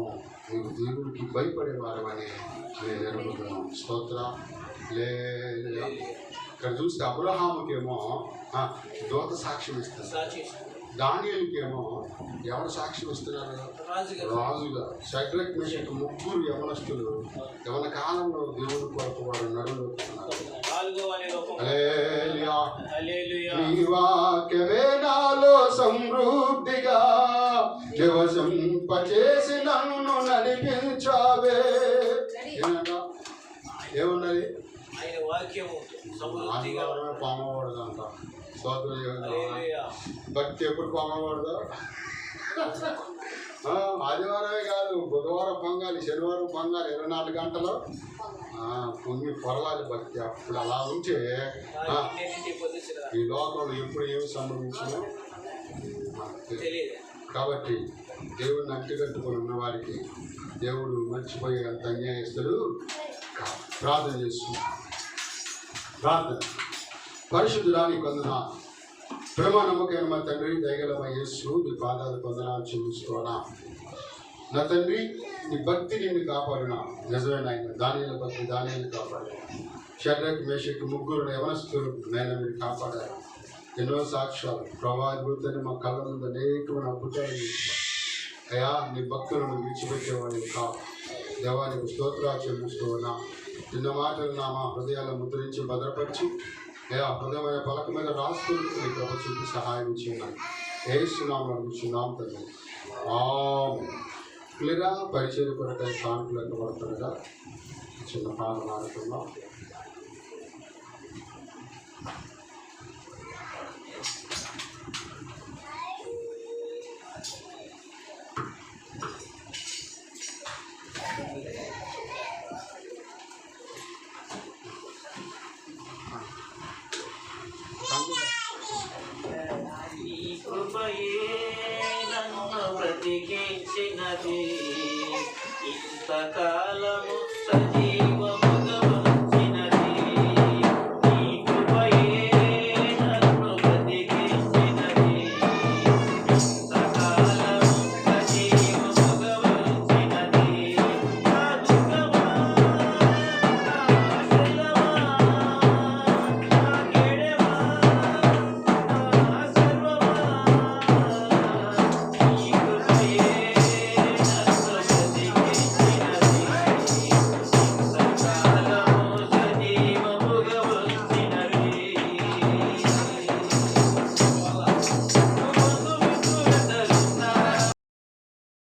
S3: నీకు దేవుడికి భయపడేవారని నేను ఎరుగుతున్నాను. స్తోత్ర. ఇక్కడ చూస్తే అబ్రహాముకేమో దూత సాక్ష్యం ఇస్తుంది, దానియేలుకేమో ఎవరు సాక్ష్యం ఇస్తున్నారు? రాజుగా. షడ్రక్ మేషక్ ముగ్గురు యవనస్తులు యవన కాలంలో దేవుడి కొరకు వారు నడుస్తున్నారు. నీ వాక్యమే నాలో సమృద్ధిగా నివసింపచేసి నన్ను నడిపించావే. ఏమన్నది? పామకూడదంట. భక్తి ఎప్పుడు పామకూడదు? ఆదివారమే కాదు, బుధవారం పొంగాలి, శనివారం పొంగాలి, 24 గంటలు పొంగి పొరలాలి భక్తి. అప్పుడు అలా ఉంటే ఈ లోకంలో ఎప్పుడు ఏమి సంభవించిందో కాబట్టి దేవుడిని అంటిగట్టుకుని ఉన్న వారికి దేవుడు మర్చిపోయే అంత అన్యాయస్తుడు. ప్రార్థన చేస్తున్నాం. ప్రార్థన. పరిశుద్ధుడానికి వందనాలు. ప్రేమ నమ్మకమైన మా తండ్రి, దయగలమ యేసు, నీ పాదాలు వందనాలు చెల్లిస్తున్నా. నా తండ్రి, నీ భక్తి నిన్ను కాపాడిన నిజమైన ఆయన దానియేలు భక్తి దానియేలు కాపాడారు. షడ్రక్ మేషక్ ముగ్గురు యవనస్తులు నేను మీరు కాపాడారు. ఎన్నో సాక్ష్యాలు ప్రభావితని మా కళ్ళ ముందు అనేకమైన అద్భుతాలు. అయ్యా, నీ భక్తులను విడిచిపెట్టేవాడిని కావు. దేవానికి స్తోత్రాలు చెల్లిస్తూ ఉన్నా. చిన్న మాటలు నా మా హృదయాలను ముద్రించి భద్రపరిచి అయ్యా హృదయమైన పలక మీద రాసుకుని నీ కృప చూపి సహాయం చేయాలి. ఏసునామములో అడుగుచున్నాం తండ్రి. క్లియర్గా పరిచయ కొరకై కానుకలు ఎక్కబడుతుండగా చిన్న పాట మాడుతున్నాం.
S4: బ్రతికించినది ఇంతకాలము సజీవము